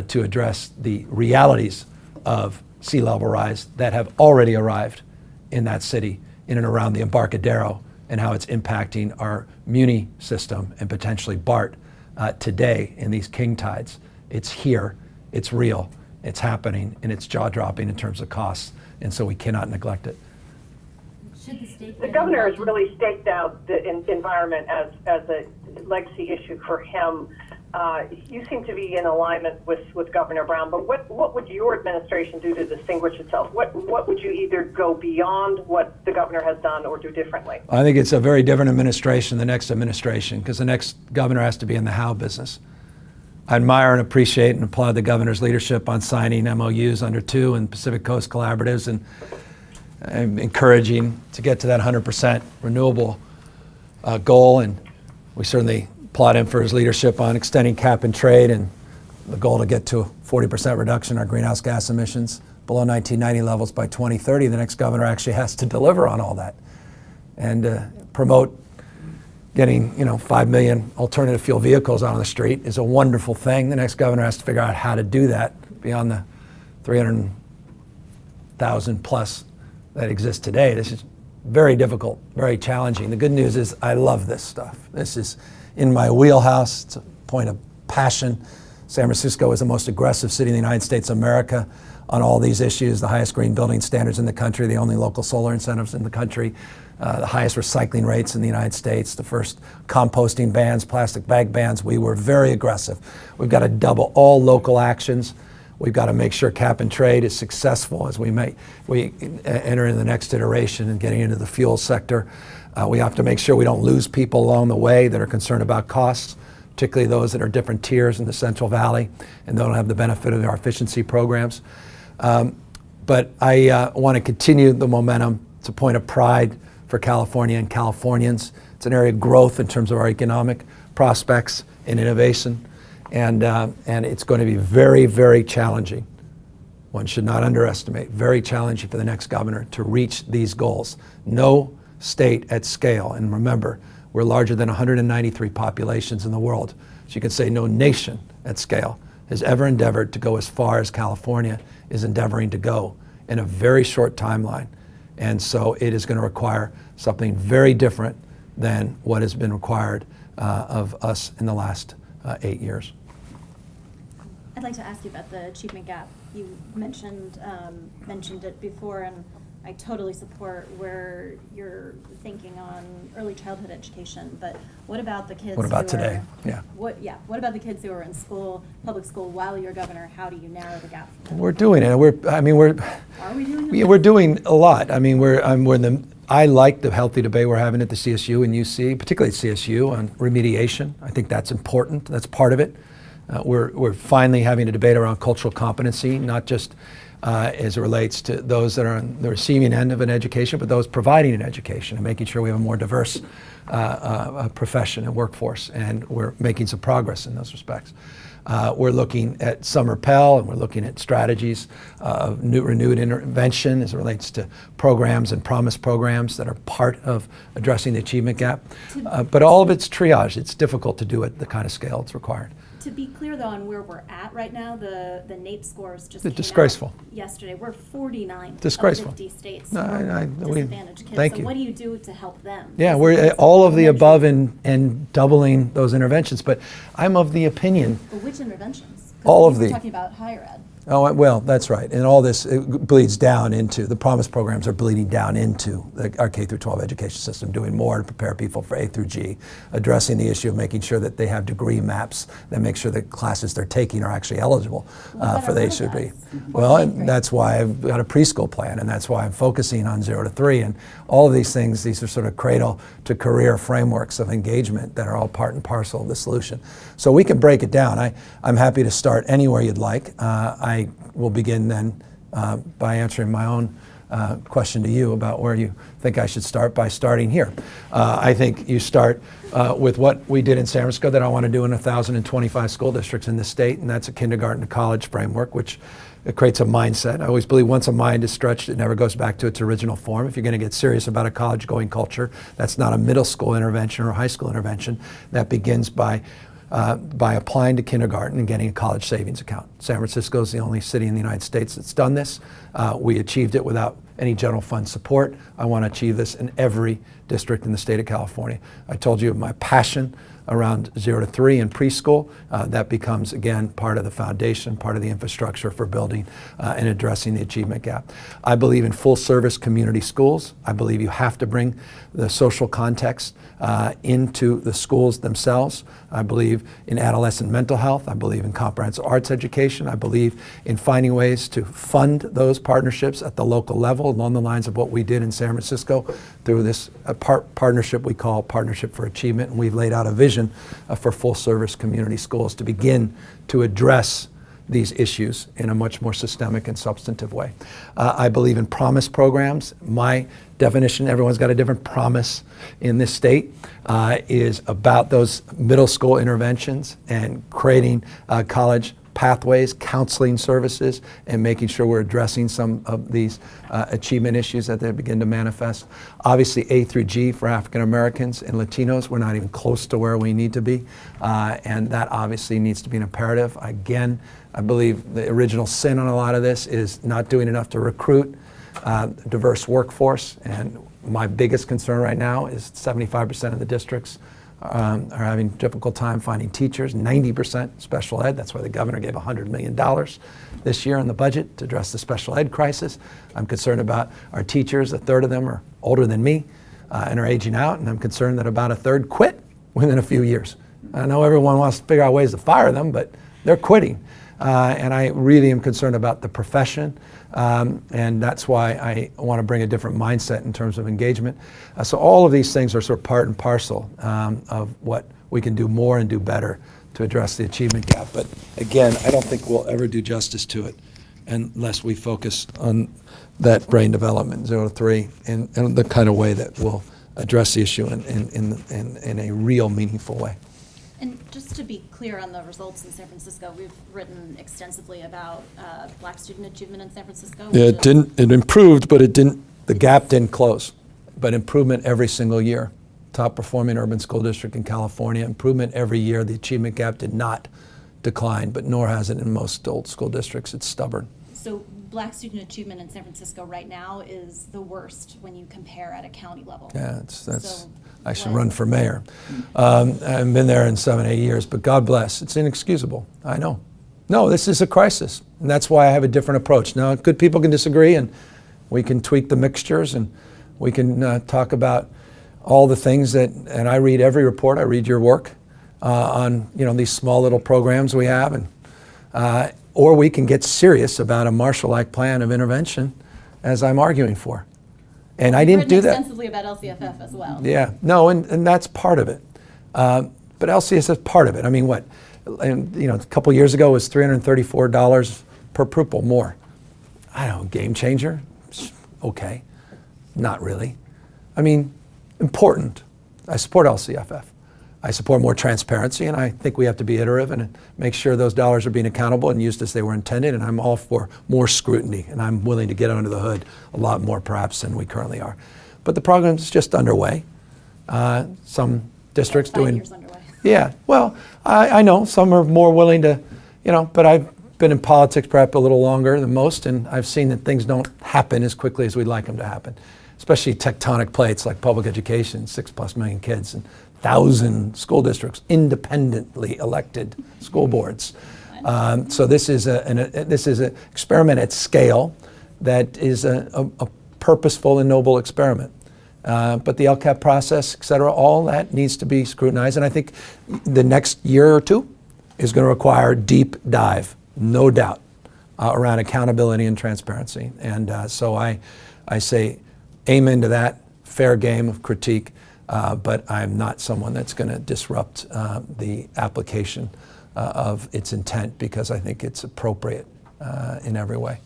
to address the realities of sea level rise that have already arrived in that city, in and around the Embarcadero, and how it's impacting our Muni system and potentially BART today in these king tides. It's here, it's real, it's happening, and it's jaw-dropping in terms of costs, and so we cannot neglect it. Should the state The governor has really staked out the environment as a legacy issue for him. You seem to be in alignment with Governor Brown, but what would your administration do to distinguish itself? What would you either go beyond what the governor has done or do differently? I think it's a very different administration, the next administration, because the next governor has to be in the how business. I admire and appreciate and applaud the governor's leadership on signing MOUs under 2 and Pacific Coast Collaboratives and encouraging to get to that 100% renewable goal, and we certainly applaud him for his leadership on extending cap and trade and the goal to get to a 40% reduction in our greenhouse gas emissions below 1990 levels by 2030. The next governor actually has to deliver on all that and promote getting 5 million alternative fuel vehicles out on the street is a wonderful thing. The next governor has to figure out how to do that beyond the 300,000 plus that exist today. This is very difficult, very challenging. The good news is I love this stuff. This is in my wheelhouse. It's a point of passion. San Francisco is the most aggressive city in the United States of America on all these issues, the highest green building standards in the country, the only local solar incentives in the country, the highest recycling rates in the United States, the first composting bans, plastic bag bans. We were very aggressive. We've got to double all local actions. We've got to make sure cap and trade is successful as we enter in the next iteration and getting into the fuel sector. We have to make sure we don't lose people along the way that are concerned about costs, particularly those that are different tiers in the Central Valley and don't have the benefit of our efficiency programs. But I want to continue the momentum. It's a point of pride for California and Californians. It's an area of growth in terms of our economic prospects and innovation. And it's going to be very, very challenging. One should not underestimate, very challenging for the next governor to reach these goals. No state at scale, and remember, we're larger than 193 populations in the world. So you can say no nation at scale has ever endeavored to go as far as California is endeavoring to go in a very short timeline. And so it is going to require something very different than what has been required of us in the last 8 years. I'd like to ask you about the achievement gap. You mentioned it before, and I totally support where you're thinking on early childhood education. But what about the kids? What about today? Yeah. What about the kids who are in school, public school, while you're governor? How do you narrow the gap? We're doing it. Are we doing it? We're doing a lot. I mean, I like the healthy debate we're having at the CSU and UC, particularly at CSU, on remediation. I think that's important. That's part of it. We're finally having a debate around cultural competency, not just as it relates to those that are on the receiving end of an education, but those providing an education and making sure we have a more diverse profession and workforce. And we're making some progress in those respects. We're looking at summer Pell, and we're looking at strategies of renewed intervention as it relates to programs and promise programs that are part of addressing the achievement gap. But all of it's triage. It's difficult to do at the kind of scale it's required. To be clear, though, on where we're at right now, the NAEP scores just came disgraceful. out yesterday. We're 49 disgraceful. of 50 states. No, Disadvantaged kids. Thank so you. what do you do to help them? Yeah, we're all of the above and doubling those interventions. But I'm of the opinion. But which interventions? All of we're the. talking about higher ed. Oh, well, that's right. And all this it bleeds down into, the promise programs are bleeding down into our K through 12 education system, doing more to prepare people for A through G, addressing the issue of making sure that they have degree maps that make sure the classes they're taking are actually eligible for they should be. Well, and that's why I've got a preschool plan, and that's why I'm focusing on 0 to 3. And all of these things, these are sort of cradle to career frameworks of engagement that are all part and parcel of the solution. So we can break it down. I'm happy to start anywhere you'd like. I will begin then by answering my own question to you about where you think I should start, by starting here. I think you start with what we did in San Francisco that I want to do in 1,025 school districts in the state, and that's a kindergarten to college framework, which it creates a mindset. I always believe once a mind is stretched, it never goes back to its original form. If you're going to get serious about a college-going culture, that's not a middle school intervention or a high school intervention. That begins by applying to kindergarten and getting a college savings account. San Francisco is the only city in the United States that's done this. We achieved it without any general fund support. I want to achieve this in every district in the state of California. I told you of my passion around 0 to 3 in preschool. That becomes, again, part of the foundation, part of the infrastructure for building and addressing the achievement gap. I believe in full service community schools. I believe you have to bring the social context into the schools themselves. I believe in adolescent mental health. I believe in comprehensive arts education. I believe in finding ways to fund those partnerships at the local level along the lines of what we did in San Francisco through this partnership we call Partnership for Achievement. And we've laid out a vision for full service community schools to begin to address these issues in a much more systemic and substantive way. I believe in promise programs. My definition, everyone's got a different promise in this state, is about those middle school interventions and creating college pathways, counseling services, and making sure we're addressing some of these achievement issues that they begin to manifest. Obviously, A through G for African Americans and Latinos, we're not even close to where we need to be, and that obviously needs to be an imperative. Again, I believe the original sin on a lot of this is not doing enough to recruit a diverse workforce, and my biggest concern right now is 75% of the districts are having a difficult time finding teachers, 90% special ed. That's why the governor gave $100 million this year in the budget to address the special ed crisis. I'm concerned about our teachers. A third of them are older than me and are aging out, and I'm concerned that about a third quit within a few years. I know everyone wants to figure out ways to fire them, but they're quitting. And I really am concerned about the profession, and that's why I want to bring a different mindset in terms of engagement. So all of these things are sort of part and parcel of what we can do more and do better to address the achievement gap. But again, I don't think we'll ever do justice to it unless we focus on that brain development, 0 to 3, in the kind of way that will address the issue in a real, meaningful way. And just to be clear on the results in San Francisco, we've written extensively about Black student achievement in San Francisco. Yeah, it improved, but the gap didn't close. But improvement every single year. Top performing urban school district in California, improvement every year. The achievement gap did not decline, but nor has it in most old school districts. It's stubborn. So Black student achievement in San Francisco right now is the worst when you compare at a county level. Yeah, So I should what- run for mayor. I haven't been there in 7, 8 years, but God bless. It's inexcusable. I know. No, this is a crisis, and that's why I have a different approach. Now, good people can disagree, and we can tweak the mixtures, and we can talk about all the things that, and I read every report. I read your work on these small little programs we have, and or we can get serious about a Marshall-like plan of intervention, as I'm arguing for. And I didn't do that. Extensively about LCFF as well. Yeah, no, and that's part of it. But LCS is part of it. I mean, what? And, a couple years ago it was $334 per pupil more. I don't know, game changer? Okay, not really. I mean, important. I support LCFF. I support more transparency, and I think we have to be iterative and make sure those dollars are being accountable and used as they were intended, and I'm all for more scrutiny, and I'm willing to get under the hood a lot more perhaps than we currently are. But the program is just underway. Some districts About 5 doing... years underway. Yeah, well, I know some are more willing to, but I've been in politics perhaps a little longer than most, and I've seen that things don't happen as quickly as we'd like them to happen, especially tectonic plates like public education, 6+ million kids, and 1,000 school districts, independently elected school boards. So this is an experiment at scale that is a purposeful and noble experiment. But the LCAP process, et cetera, all that needs to be scrutinized. And I think the next year or two is going to require deep dive, no doubt, around accountability and transparency. And so I say amen to that, fair game of critique. But I'm not someone that's going to disrupt the application of its intent, because I think it's appropriate in every way.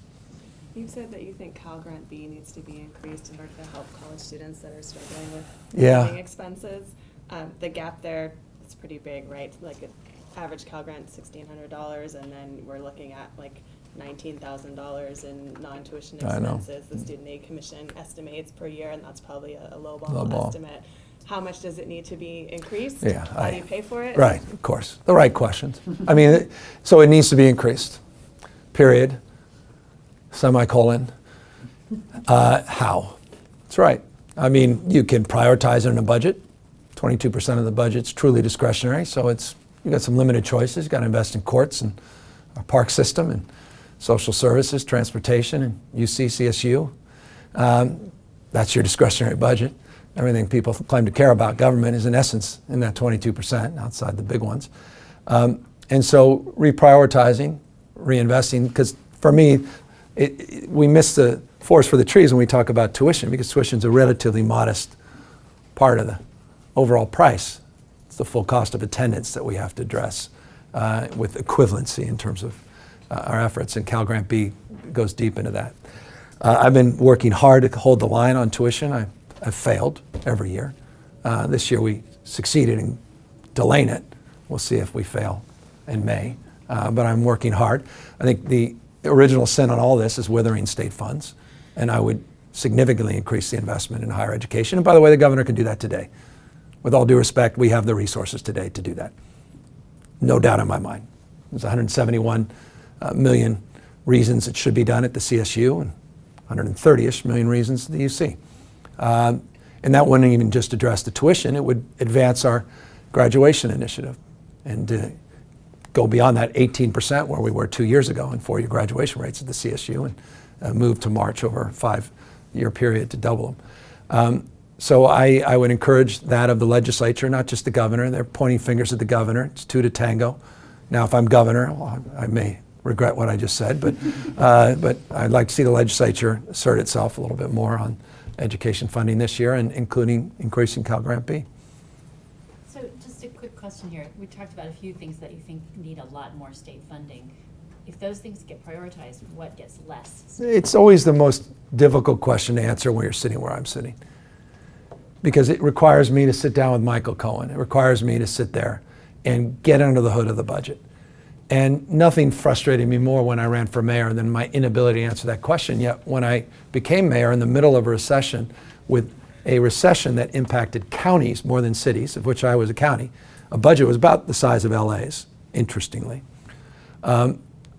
You've said that you think Cal Grant B needs to be increased in order to help college students that are struggling with living expenses. The gap there is pretty big, right? Like an average Cal Grant $1,600, and then we're looking at like $19,000 in non-tuition expenses. The Student Aid Commission estimates per year, and that's probably a lowball estimate. How much does it need to be increased? Yeah, How do you pay for it? Right, of course. The right questions. I mean, so it needs to be increased, period, semicolon. How? That's right. I mean, you can prioritize it in a budget. 22% of the budget's truly discretionary, so you got some limited choices. You got to invest in courts and our park system and social services, transportation, and UC, CSU. That's your discretionary budget. Everything people claim to care about government is in essence in that 22% outside the big ones. And so reprioritizing, reinvesting, because for me, we miss the forest for the trees when we talk about tuition, because tuition is a relatively modest part of the overall price. It's the full cost of attendance that we have to address with equivalency in terms of our efforts, and Cal Grant B goes deep into that. I've been working hard to hold the line on tuition. I've failed every year. This year we succeeded in delaying it. We'll see if we fail in May. but I'm working hard. I think the original sin on all this is withering state funds, and I would significantly increase the investment in higher education. And by the way, the governor can do that today. With all due respect, we have the resources today to do that. No doubt in my mind. There's 171 million reasons it should be done at the CSU and 130-ish million reasons at the UC. And that wouldn't even just address the tuition, it would advance our graduation initiative and go beyond that 18% where we were 2 years ago in 4-year graduation rates at the CSU and move to March over a 5-year period to double them. So I would encourage that of the legislature, not just the governor. They're pointing fingers at the governor. It's two to tango. Now, if I'm governor, well, I may regret what I just said, but I'd like to see the legislature assert itself a little bit more on education funding this year, and including increasing Cal Grant B. So just a quick question here. We talked about a few things that you think need a lot more state funding. If those things get prioritized, what gets less? It's always the most difficult question to answer when you're sitting where I'm sitting, because it requires me to sit down with Michael Cohen. It requires me to sit there and get under the hood of the budget. And nothing frustrated me more when I ran for mayor than my inability to answer that question. Yet when I became mayor in the middle of a recession, with a recession that impacted counties more than cities, of which I was a county, a budget was about the size of LA's, interestingly.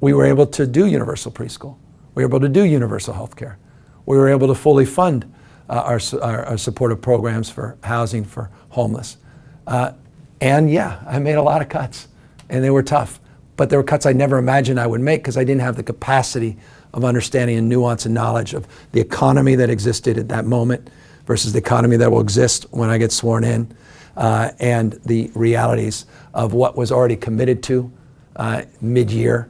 We were able to do universal preschool. We were able to do universal health care. We were able to fully fund our supportive programs for housing for homeless. And yeah, I made a lot of cuts, and they were tough. But there were cuts I never imagined I would make because I didn't have the capacity of understanding and nuance and knowledge of the economy that existed at that moment versus the economy that will exist when I get sworn in, and the realities of what was already committed to mid-year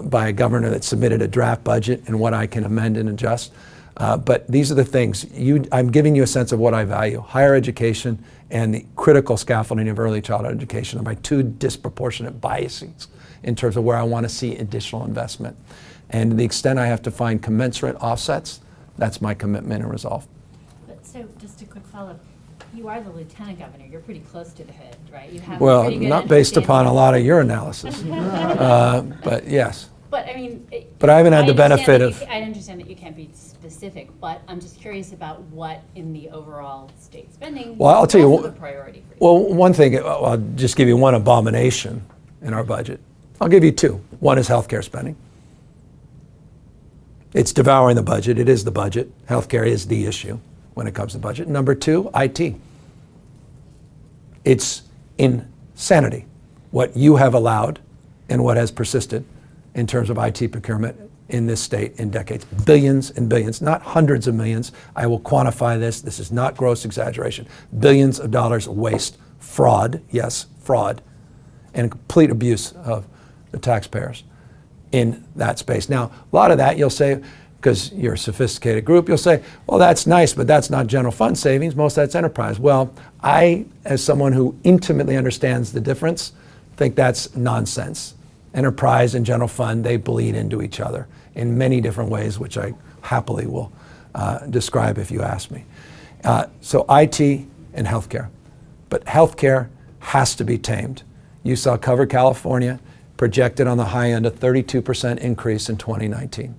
by a governor that submitted a draft budget and what I can amend and adjust. But these are the things. I'm giving you a sense of what I value. Higher education and the critical scaffolding of early childhood education are my two disproportionate biases in terms of where I want to see additional investment. And to the extent I have to find commensurate offsets, that's my commitment and resolve. But so just a quick follow-up. You are the lieutenant governor. You're pretty close to the hood, right? You have a Well, pretty good not based upon a understanding. lot of your analysis, but yes. But I mean, But I haven't had the benefit of. I understand that you can't be specific, but I'm just curious about what in the overall state spending. Well, I'll tell you. was the priority for you. Well, one thing, I'll just give you one abomination in our budget. I'll give you two. One is healthcare spending. It's devouring the budget. It is the budget. Healthcare is the issue when it comes to budget. Number two, IT. It's insanity what you have allowed and what has persisted in terms of IT procurement in this state in decades. Billions and billions, not hundreds of millions. I will quantify this. This is not gross exaggeration. Billions of dollars of waste, fraud, yes, fraud, and complete abuse of the taxpayers in that space. Now, a lot of that you'll say, because you're a sophisticated group, you'll say, well, that's nice, but that's not general fund savings. Most of that's enterprise. Well, I, as someone who intimately understands the difference, think that's nonsense. Enterprise and general fund, they bleed into each other in many different ways, which I happily will describe if you ask me. So IT and healthcare. But healthcare has to be tamed. You saw Cover California projected on the high end a 32% increase in 2019.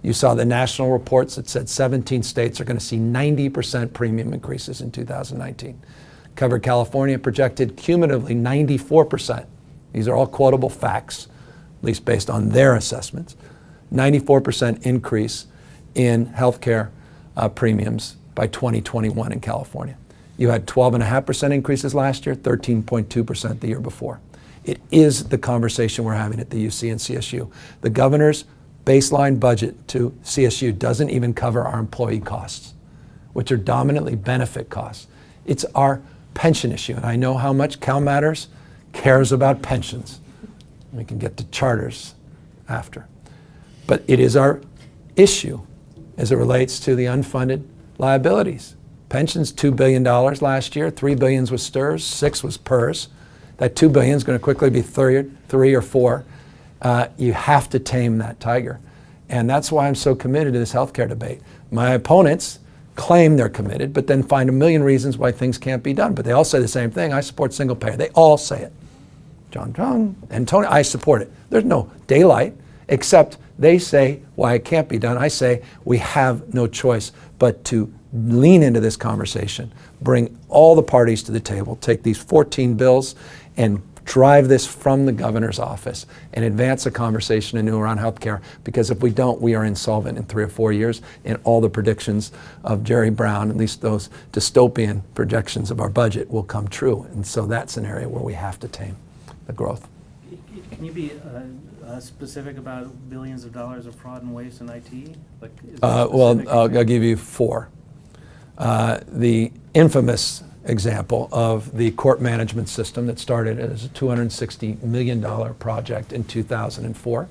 You saw the national reports that said 17 states are going to see 90% premium increases in 2019. Cover California projected cumulatively 94%. These are all quotable facts, at least based on their assessments. 94% increase in healthcare premiums by 2021 in California. You had 12.5% increases last year, 13.2% the year before. It is the conversation we're having at the UC and CSU. The governor's baseline budget to CSU doesn't even cover our employee costs, which are dominantly benefit costs. It's our pension issue, and I know how much CalMatters cares about pensions. We can get to charters after. But it is our issue as it relates to the unfunded liabilities. Pensions, $2 billion last year, $3 billion was STRS, 6 was PERS. That $2 billion is going to quickly be 3 or 4. You have to tame that tiger. And that's why I'm so committed to this healthcare debate. My opponents claim they're committed, but then find a million reasons why things can't be done. But they all say the same thing. I support single payer. They all say it. John, and Tony, I support it. There's no daylight, except they say why it can't be done. I say we have no choice but to lean into this conversation, bring all the parties to the table, take these 14 bills and drive this from the governor's office and advance a conversation anew around health care, because if we don't, we are insolvent in 3 or 4 years, and all the predictions of Jerry Brown, at least those dystopian projections of our budget, will come true. And so that's an area where we have to tame the growth. Can you be specific about billions of dollars of fraud and waste in IT? Like, is there Well, specific I'll example? give you 4. The infamous example of the court management system that started as a $260 million project in 2004.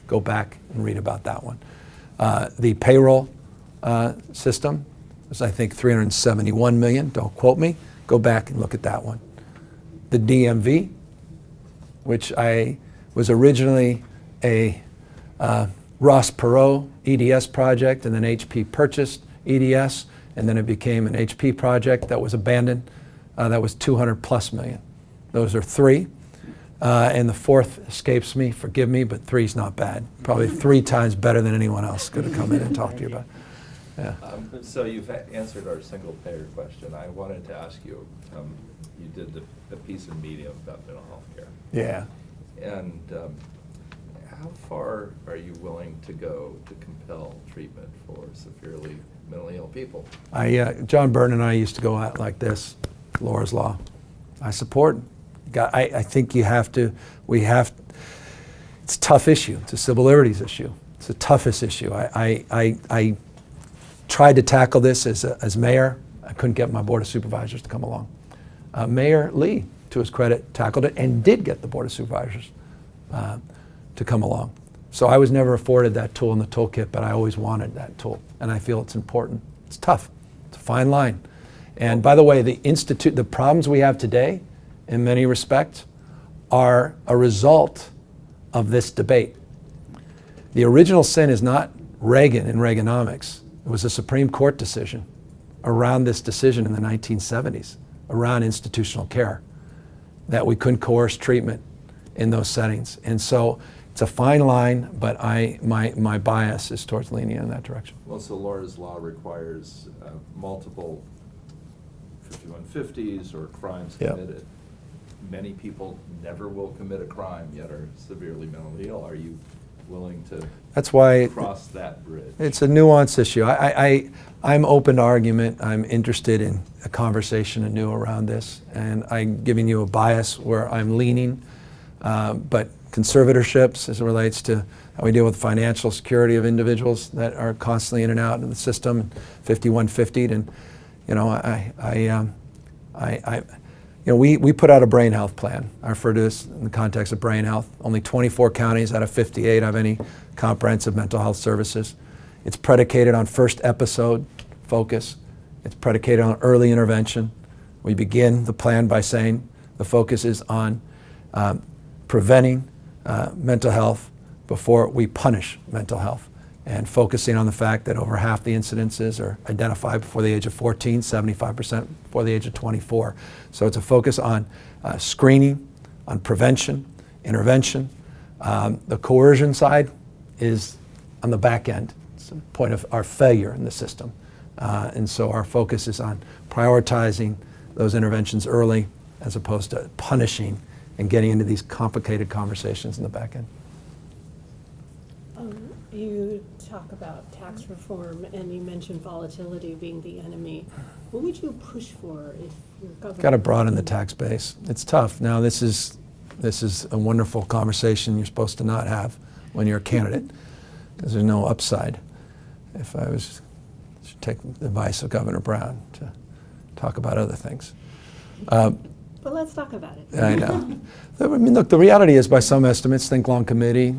Go back and read about that one. The payroll system was, I think, $371 million. Don't quote me. Go back and look at that one. The DMV, which was originally a Ross Perot EDS project, and then HP purchased EDS, and then it became an HP project that was abandoned. That was $200+ million. Those are 3. And the 4th escapes me, forgive me, but 3's not bad. Probably 3 times better than anyone else could have come in and talked to you about. Yeah. So you've answered our single payer question. I wanted to ask you, you did a piece in Medium about mental health care. Yeah. And how far are you willing to go to compel treatment for severely mentally ill people? John Byrne and I used to go out like this, Laura's Law. I support. I think you have to, it's a tough issue. It's a civil liberties issue. It's the toughest issue. I tried to tackle this as mayor. I couldn't get my Board of Supervisors to come along. Mayor Lee, to his credit, tackled it and did get the Board of Supervisors to come along. So I was never afforded that tool in the toolkit, but I always wanted that tool, and I feel it's important. It's tough. It's a fine line. And by the way, the problems we have today, in many respects, are a result of this debate. The original sin is not Reagan and Reaganomics. It was a Supreme Court decision around this decision in the 1970s, around institutional care, that we couldn't coerce treatment in those settings. And so it's a fine line, but my bias is towards leaning in that direction. Well, so Laura's Law requires multiple 5150s or crimes Yep. committed. Many people never will commit a crime, yet are severely mentally ill. Are you willing to That's why cross that bridge? it's a nuanced issue. I'm open to argument. I'm interested in a conversation anew around this, and I'm giving you a bias where I'm leaning. But conservatorships, as it relates to how we deal with financial security of individuals that are constantly in and out of the system, 5150'd, and we put out a brain health plan. I refer to this in the context of brain health. Only 24 counties out of 58 have any comprehensive mental health services. It's predicated on first episode focus. It's predicated on early intervention. We begin the plan by saying the focus is on preventing mental health before we punish mental health, and focusing on the fact that over half the incidences are identified before the age of 14, 75% before the age of 24. So it's a focus on screening, on prevention, intervention. The coercion side is on the back end. It's a point of our failure in the system. And so our focus is on prioritizing those interventions early as opposed to punishing and getting into these complicated conversations in the back end. You talk about tax reform, and you mentioned volatility being the enemy. What would you push for if your government? Got to broaden the tax base. It's tough. Now this is a wonderful conversation you're supposed to not have when you're a candidate, because there's no upside. If I should take the advice of Governor Brown to talk about other things. But let's talk about it. I know. I mean, look, the reality is, by some estimates, Think Long Committee,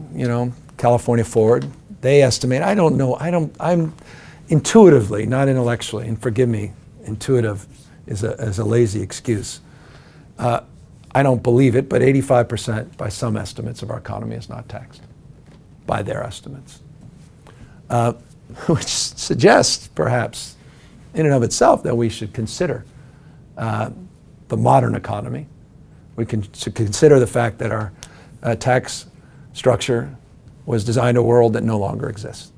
California Forward, they estimate, I don't know, I'm intuitively, not intellectually, and forgive me, intuitive is a lazy excuse. I don't believe it, but 85% by some estimates of our economy is not taxed, by their estimates. Which suggests, perhaps, in and of itself, that we should consider the modern economy We can consider the fact that our tax structure was designed a world that no longer exists.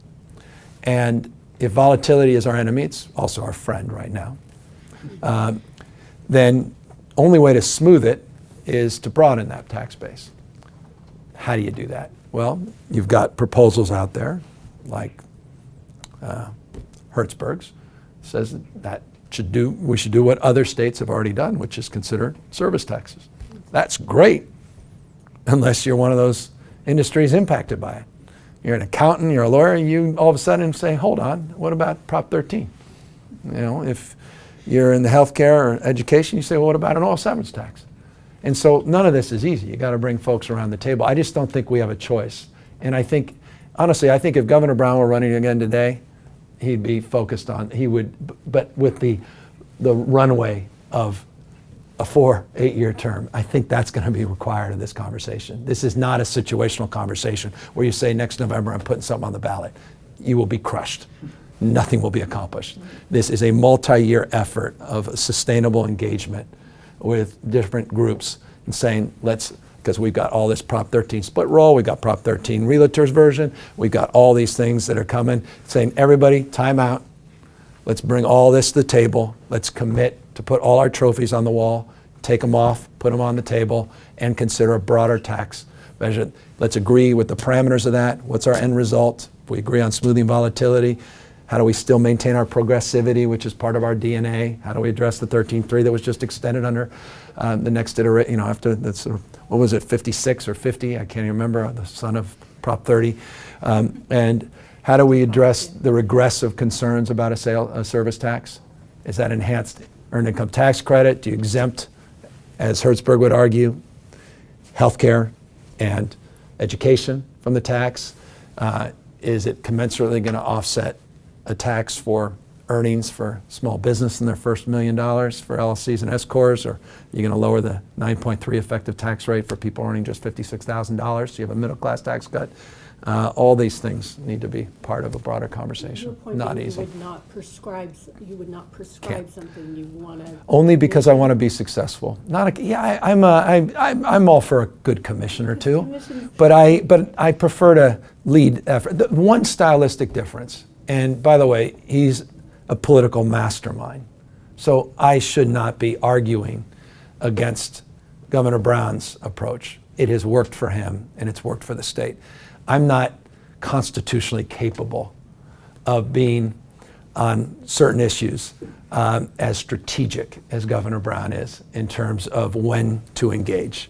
And if volatility is our enemy, it's also our friend right now, then only way to smooth it is to broaden that tax base. How do you do that? Well, you've got proposals out there like Hertzberg's says that we should do what other states have already done, which is consider service taxes. That's great, unless you're one of those industries impacted by it. You're an accountant, you're a lawyer, you all of a sudden say, hold on, what about Prop 13? You know, if you're in the healthcare or education, you say, well, what about an oil severance tax? And so none of this is easy. You got to bring folks around the table. I just don't think we have a choice. And I think, honestly, I think if Governor Brown were running again today, he'd be focused on, he would, but with the runway of a 8-year term, I think that's going to be required in this conversation. This is not a situational conversation where you say next November I'm putting something on the ballot. You will be crushed. Nothing will be accomplished. This is a multi-year effort of sustainable engagement with different groups and saying because we've got all this Prop 13 split roll, we've got Prop 13 realtors version, we've got all these things that are coming, saying everybody time out, let's bring all this to the table, let's commit to put all our trophies on the wall, take them off, put them on the table, and consider a broader tax measure. Let's agree with the parameters of that. What's our end result? If we agree on smoothing volatility, how do we still maintain our progressivity, which is part of our DNA? How do we address the 13.3 that was just extended under the next iteration, after that's, what was it, 56 or 50? I can't even remember, the son of Prop 30. And how do we address the regressive concerns about a service tax? Is that enhanced earned income tax credit? Do you exempt, as Hertzberg would argue, healthcare and education from the tax? Is it commensurately going to offset a tax for earnings for small business in their first $1 million for LLCs and S-Corps? Or are you going to lower the 9.3 effective tax rate for people earning just $56,000 so you have a middle class tax cut? All these things need to be part of a broader conversation. Your point Not being easy. You would not prescribe something you want to. Only because I want to be successful. I'm all for a good commissioner too, but I prefer to lead effort. The one stylistic difference, and by the way, he's a political mastermind, so I should not be arguing against Governor Brown's approach. It has worked for him and it's worked for the state. I'm not constitutionally capable of being on certain issues as strategic as Governor Brown is in terms of when to engage.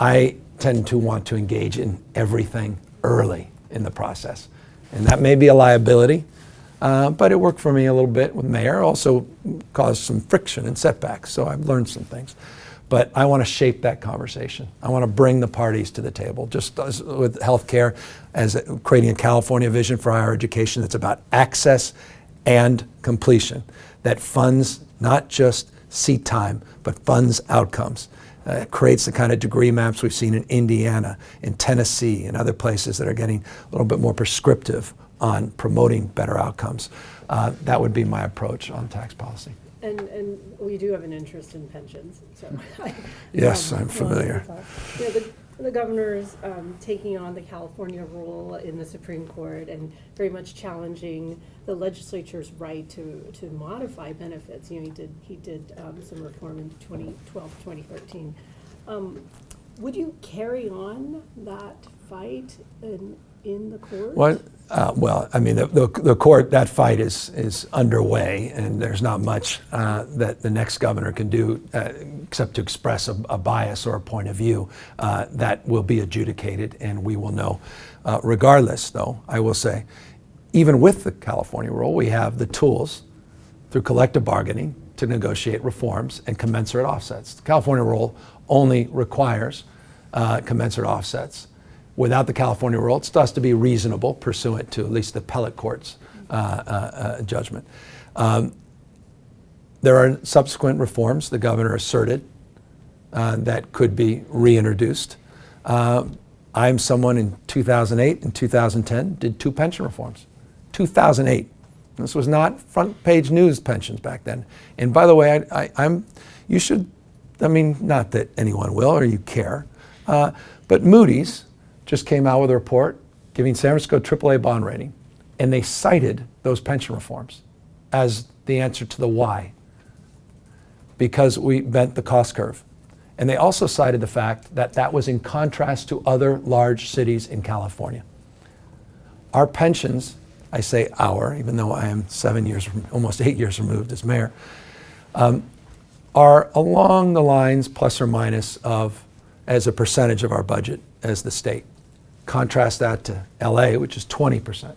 I tend to want to engage in everything early in the process. And that may be a liability, but it worked for me a little bit with Mayor, also caused some friction and setbacks, so I've learned some things. But I want to shape that conversation. I want to bring the parties to the table, just as with healthcare, as creating a California vision for higher education that's about access and completion, that funds not just seat time, but funds outcomes. It creates the kind of degree maps we've seen in Indiana, in Tennessee, and other places that are getting a little bit more prescriptive on promoting better outcomes. That would be my approach on tax policy. And we do have an interest in pensions, so. Yes, I'm familiar. The governor's taking on the California rule in the Supreme Court and very much challenging the legislature's right to modify benefits. He did some reform in 2012, 2013. Would you carry on that fight in the court? Well, I mean, the court, that fight is underway, and there's not much that the next governor can do except to express a bias or a point of view that will be adjudicated, and we will know. Regardless, though, I will say, even with the California rule, we have the tools through collective bargaining to negotiate reforms and commensurate offsets. The California rule only requires commensurate offsets. Without the California rule, it still has to be reasonable pursuant to at least the appellate court's judgment. There are subsequent reforms the governor asserted that could be reintroduced. I'm someone in 2008 and 2010 did 2 pension reforms. 2008. This was not front page news pensions back then. And by the way, you should I mean, not that anyone will or you care, but Moody's just came out with a report giving San Francisco AAA bond rating, and they cited those pension reforms as the answer to the why, because we bent the cost curve. And they also cited the fact that that was in contrast to other large cities in California. Our pensions, I say our, even though I am 7 years, almost 8 years removed as mayor, are along the lines, plus or minus, of as a percentage of our budget as the state. Contrast that to LA, which is 20%,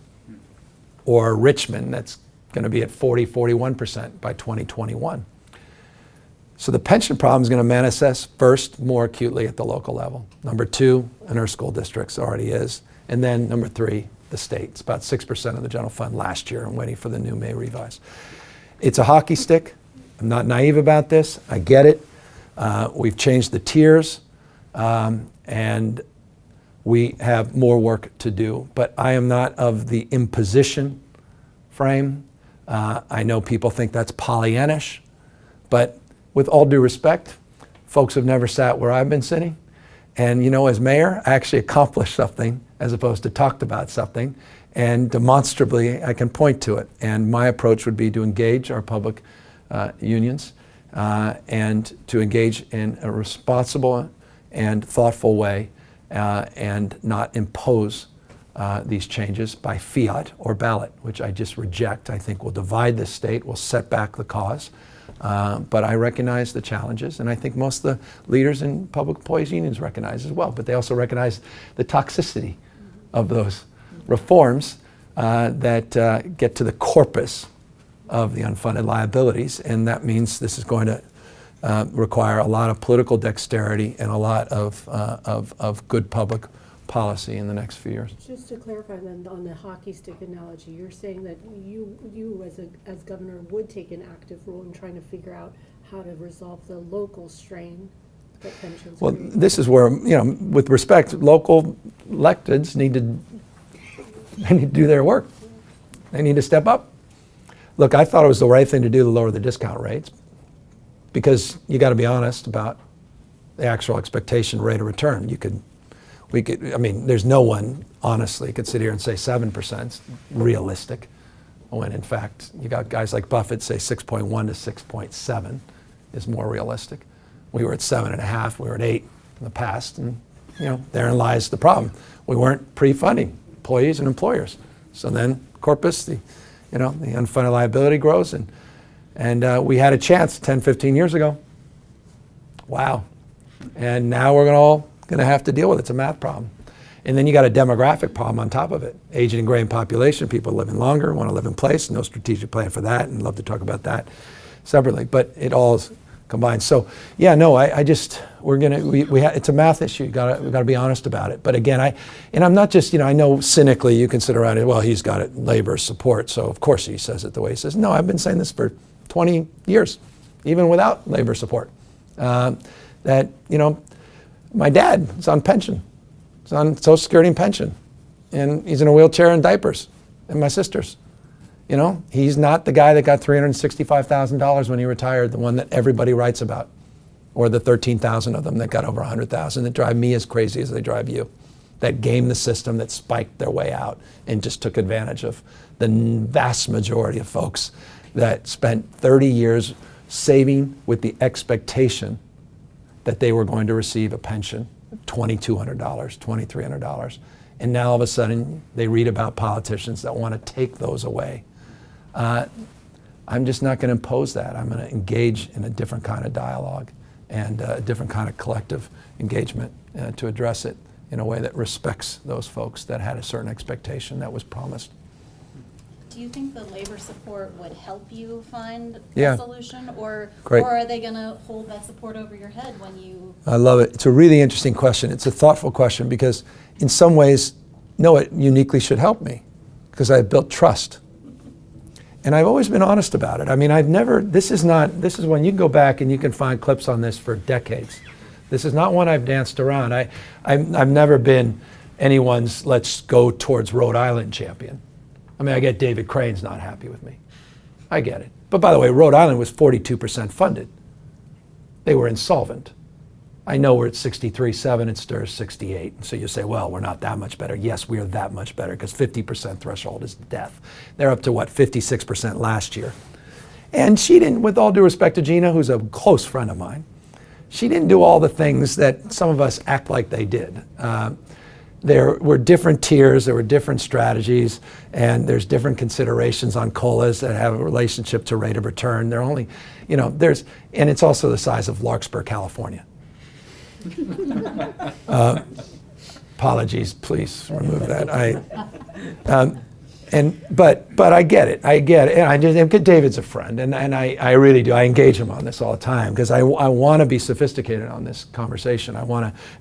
or Richmond, that's going to be at 41% by 2021. So the pension problem is going to manifest first more acutely at the local level. Number two, in our school districts already is. And then number three, the state. It's about 6% of the general fund last year. I'm waiting for the new May revise. It's a hockey stick. I'm not naive about this. I get it. We've changed the tiers, and we have more work to do. But I am not of the imposition frame. I know people think that's Pollyannish, but with all due respect, folks have never sat where I've been sitting. And you know, as mayor, I actually accomplished something as opposed to talked about something. And demonstrably, I can point to it. And my approach would be to engage our public unions and to engage in a responsible and thoughtful way and not impose these changes by fiat or ballot, which I just reject. I think will divide the state, will set back the cause. But I recognize the challenges, and I think most of the leaders in public employees unions recognize as well. But they also recognize the toxicity of those reforms that get to the corpus of the unfunded liabilities, and that means this is going to require a lot of political dexterity and a lot of good public policy in the next few years. Just to clarify then, on the hockey stick analogy, you're saying that you as governor would take an active role in trying to figure out how to resolve the local strain that pensions Well, create. this is where, you know, with respect, local electeds need to do their work. They need to step up. Look, I thought it was the right thing to do to lower the discount rates, because you got to be honest about the actual expectation rate of return. I mean, there's no one, honestly, could sit here and say 7% is realistic, when in fact, you got guys like Buffett say 6.1 to 6.7 is more realistic. We were at 7.5, we were at 8 in the past, and you know, therein lies the problem. We weren't pre-funding employees and employers. So then corpus, the unfunded liability grows, and we had a chance 10, 15 years ago. Wow. And now we're all going to have to deal with it. It's a math problem. And then you got a demographic problem on top of it. Aging and graying population, people living longer, want to live in place, no strategic plan for that, and love to talk about that separately. But it all is combined. So yeah, no, it's a math issue. We got to be honest about it. But again, I'm not just, I know cynically you can sit around and, well, he's got it, labor support, so of course he says it the way he says. No, I've been saying this for 20 years, even without labor support. My dad is on pension. He's on Social Security and pension. And he's in a wheelchair and diapers. And my sisters. He's not the guy that got $365,000 when he retired, the one that everybody writes about. Or the 13,000 of them that got over 100,000 that drive me as crazy as they drive you. That gamed the system, that spiked their way out and just took advantage of the vast majority of folks that spent 30 years saving with the expectation that they were going to receive a pension, $2,200, $2,300. And now all of a sudden they read about politicians that want to take those away. I'm just not going to impose that. I'm going to engage in a different kind of dialogue and a different kind of collective engagement to address it in a way that respects those folks that had a certain expectation that was promised. Do you think the labor support would help you find Yeah. a solution, or Great. or are they going to hold that support over your head when you? I love it. It's a really interesting question. It's a thoughtful question because in some ways, no, it uniquely should help me because I've built trust. And I've always been honest about it. I mean, this is when you go back and you can find clips on this for decades. This is not one I've danced around. I've never been anyone's let's go towards Rhode Island champion. I mean, I get David Crane's not happy with me. I get it. But by the way, Rhode Island was 42% funded. they were insolvent. I know we're at 63.7, it stirs 68. So you say, well, we're not that much better. Yes, we are that much better because 50% threshold is death. They're up to what, 56% last year. And she didn't, with all due respect to Gina, who's a close friend of mine, she didn't do all the things that some of us act like they did. There were different tiers, there were different strategies, and there's different considerations on COLAs that have a relationship to rate of return. They're only, and it's also the size of Larkspur, California. Apologies, please remove that. But I get it. And David's a friend, and I really do. I engage him on this all the time because I want to be sophisticated on this conversation. I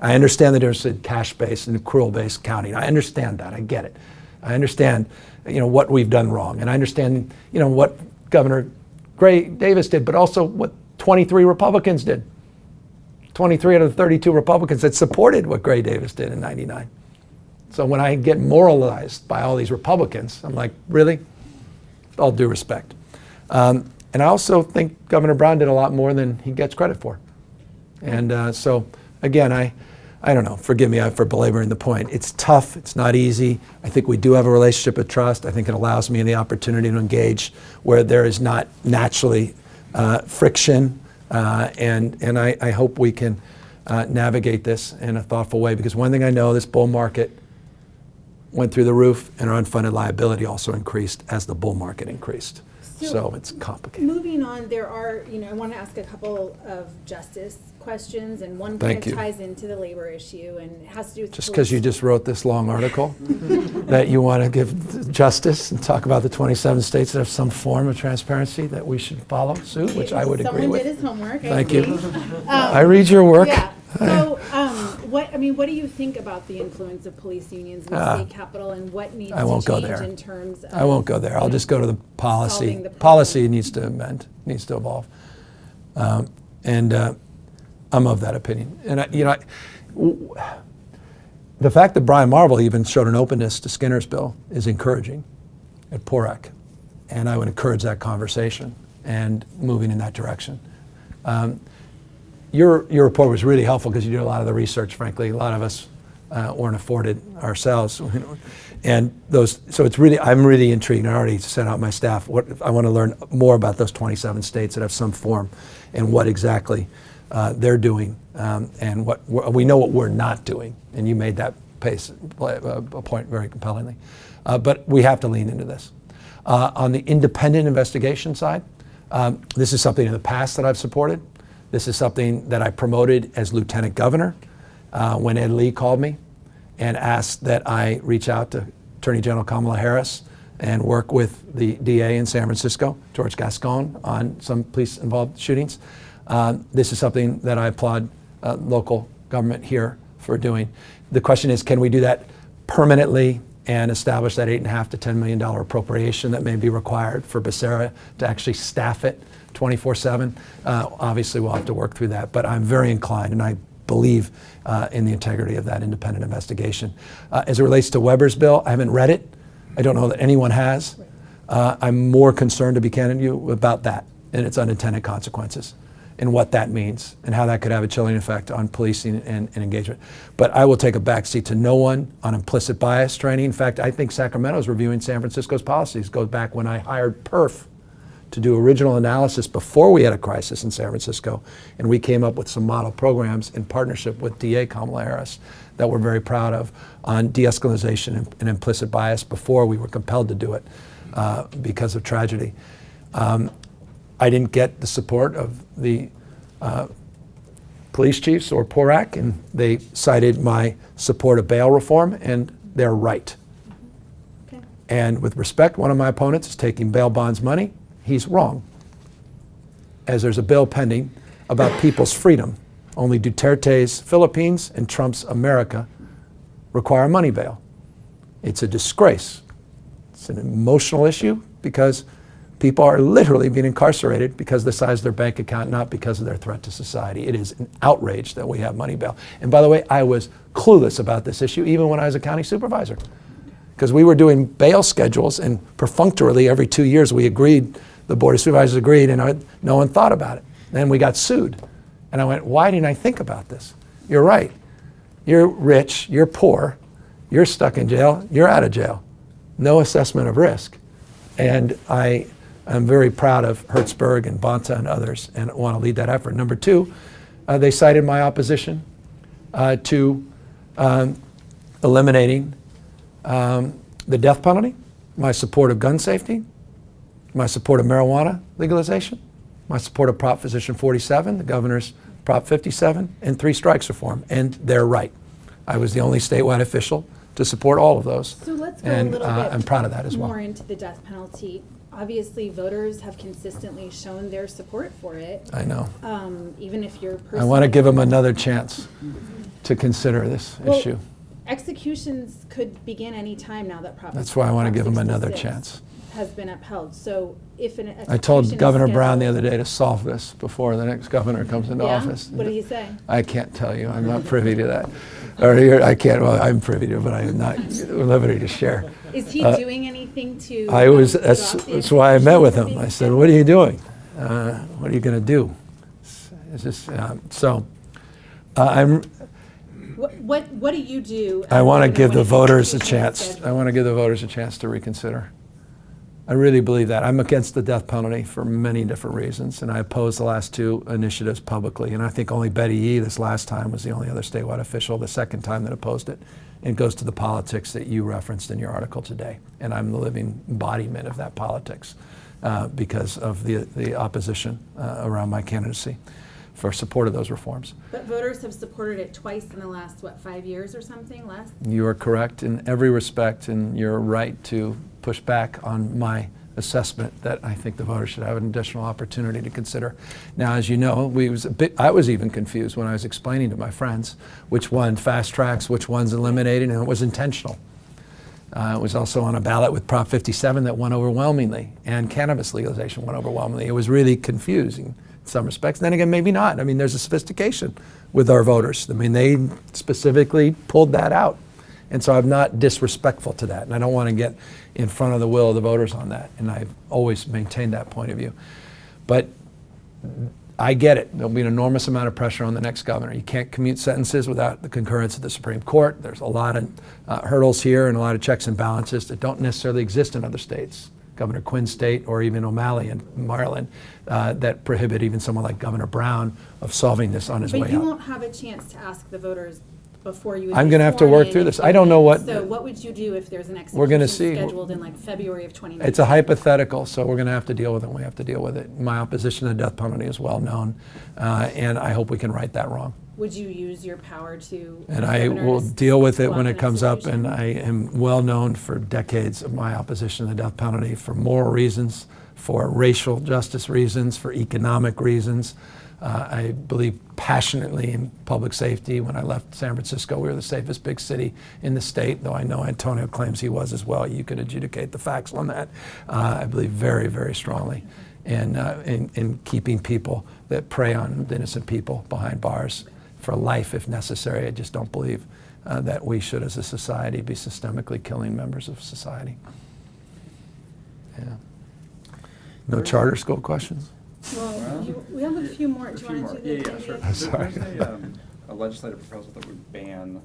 understand the difference in cash-based and accrual-based counting. I understand that. I get it. I understand, what we've done wrong, and I understand, what Governor Gray Davis did, but also what 23 Republicans did. 23 out of the 32 Republicans that supported what Gray Davis did in '99. So when I get moralized by all these Republicans, I'm like, really? All due respect. And I also think Governor Brown did a lot more than he gets credit for. And so, again, I don't know, forgive me for belaboring the point. It's tough, it's not easy. I think we do have a relationship of trust. I think it allows me the opportunity to engage where there is not naturally friction. And I hope we can navigate this in a thoughtful way, because one thing I know, this bull market went through the roof and our unfunded liability also increased as the bull market increased. So it's complicated. Moving on, there are, I want to ask a couple of justice questions, and one Thank kind you. of ties into the labor issue and has to do with Just because you just wrote this long article that you want to give justice and talk about the 27 states that have some form of transparency that we should follow suit, which I would agree with. Someone did his homework. Thank I you. see. I read your work. Yeah. So, what do you think about the influence of police unions in the state capitol, and what needs I won't to go change there. in terms of? I won't go there. I'll just go to the policy. solving the problem? Policy needs to amend, needs to evolve. I'm of that opinion. And the fact that Brian Marvel even showed an openness to Skinner's bill is encouraging at PORAC. And I would encourage that conversation and moving in that direction. Your report was really helpful because you did a lot of the research, frankly. A lot of us weren't afforded ourselves. And so it's really, I'm really intrigued. I already sent out my staff. I want to learn more about those 27 states that have some form and what exactly they're doing, and what we know what we're not doing. And you made that a point very compellingly. But we have to lean into this. On the independent investigation side, this is something in the past that I've supported. This is something that I promoted as lieutenant governor when Ed Lee called me and asked that I reach out to Attorney General Kamala Harris and work with the DA in San Francisco, George Gascon, on some police-involved shootings. This is something that I applaud local government here for doing. The question is, can we do that permanently and establish that $8.5 to $10 million appropriation that may be required for Becerra to actually staff it 24/7? Obviously, we'll have to work through that, but I'm very inclined, and I believe in the integrity of that independent investigation. As it relates to Weber's bill, I haven't read it. I don't know that anyone has. I'm more concerned, to be candid with you, about that and its unintended consequences and what that means and how that could have a chilling effect on policing and engagement. But I will take a backseat to no one on implicit bias training. In fact, I think Sacramento's reviewing San Francisco's policies. Goes back when I hired PERF to do original analysis before we had a crisis in San Francisco, and we came up with some model programs in partnership with DA Kamala Harris that we're very proud of on de-escalation and implicit bias before we were compelled to do it because of tragedy. I didn't get the support of the police chiefs or PORAC, and they cited my support of bail reform, and they're right. Okay. And with respect, one of my opponents is taking bail bonds money. He's wrong, as there's a bill pending about people's freedom. Only Duterte's Philippines and Trump's America require money bail. It's a disgrace. It's an emotional issue because people are literally being incarcerated because of the size of their bank account, not because of their threat to society. It is an outrage that we have money bail. And by the way, I was clueless about this issue even when I was a county supervisor, because we were doing bail schedules, and perfunctorily every 2 years we agreed, the Board of Supervisors agreed, and no one thought about it. Then we got sued. And I went, why didn't I think about this? You're right. You're rich, you're poor, you're stuck in jail, you're out of jail. No assessment of risk. And I am very proud of Hertzberg and Bonta and others and want to lead that effort. Number two, they cited my opposition to eliminating the death penalty, my support of gun safety, my support of marijuana legalization, my support of Proposition 47, the governor's Prop 57, and 3 strikes reform. And they're right. I was the only statewide official to support all of those. So let's go And a little bit I'm proud of that as well. more into the death penalty. Obviously, voters have consistently shown their support for it. I know. Even if you're personally. I want to give them another chance to consider this Well, issue. Executions could begin any time now that Prop. That's why I want to give them another 66 chance. Has been upheld. So if an execution I told is Governor Brown the scheduled- other day to solve this before the next governor comes into Yeah? office. What did he say? I can't tell you. I'm not privy to that. I can't. Well, I'm privy to it, but I am not at liberty to share. Is he doing anything to? That's why I met with him. I said, "What are you doing? What are you going to do?" It's just I'm. What do you do? I want to as give the governor when voters a execution is chance. I scheduled? want to give the voters a chance to reconsider. I really believe that. I'm against the death penalty for many different reasons, and I oppose the last 2 initiatives publicly. And I think only Betty Yee this last time was the only other statewide official, the second time that opposed it. And it goes to the politics that you referenced in your article today. And I'm the living embodiment of that politics because of the opposition around my candidacy for support of those reforms. But voters have supported it twice in the last, 5 years or something, less? You are correct in every respect, and you're right to push back on my assessment that I think the voters should have an additional opportunity to consider. Now, as you know, I was even confused when I was explaining to my friends which one fast tracks, which one's eliminated, and it was intentional. It was also on a ballot with Prop 57 that won overwhelmingly, and cannabis legalization won overwhelmingly. It was really confusing in some respects. Then again, maybe not. I mean, there's a sophistication with our voters. I mean, they specifically pulled that out. And so I'm not disrespectful to that, and I don't want to get in front of the will of the voters on that, and I've always maintained that point of view. But I get it. There'll be an enormous amount of pressure on the next governor. You can't commute sentences without the concurrence of the Supreme Court. There's a lot of hurdles here and a lot of checks and balances that don't necessarily exist in other states. Governor Quinn's state or even O'Malley in Maryland that prohibit even someone like Governor Brown of solving this on his way But out. you won't have a chance to ask the voters before you would I'm be going to have to sworn work in through in this. 2 I don't know weeks. what. So what would you do if there's an We're gonna execution see. scheduled in February of 2019? It's a hypothetical, so we're going to have to deal with it. We have to deal with it. My opposition to the death penalty is well known, and I hope we can right that wrong. Would you use your power to? And as I governor, will to deal with it block when an it comes up, execution? and I am well known for decades of my opposition to the death penalty for moral reasons, for racial justice reasons, for economic reasons. I believe passionately in public safety. When I left San Francisco, we were the safest big city in the state, though I know Antonio claims he was as well. You could adjudicate the facts on that. I believe very, very strongly in keeping people that prey on innocent people behind bars for life if necessary. I just don't believe that we should as a society be systemically killing members of society. Yeah. No charter school questions? Well, we have a few more. A Do you few want more. to do the? Yeah, sure. I'm sorry. There's a legislative proposal that would ban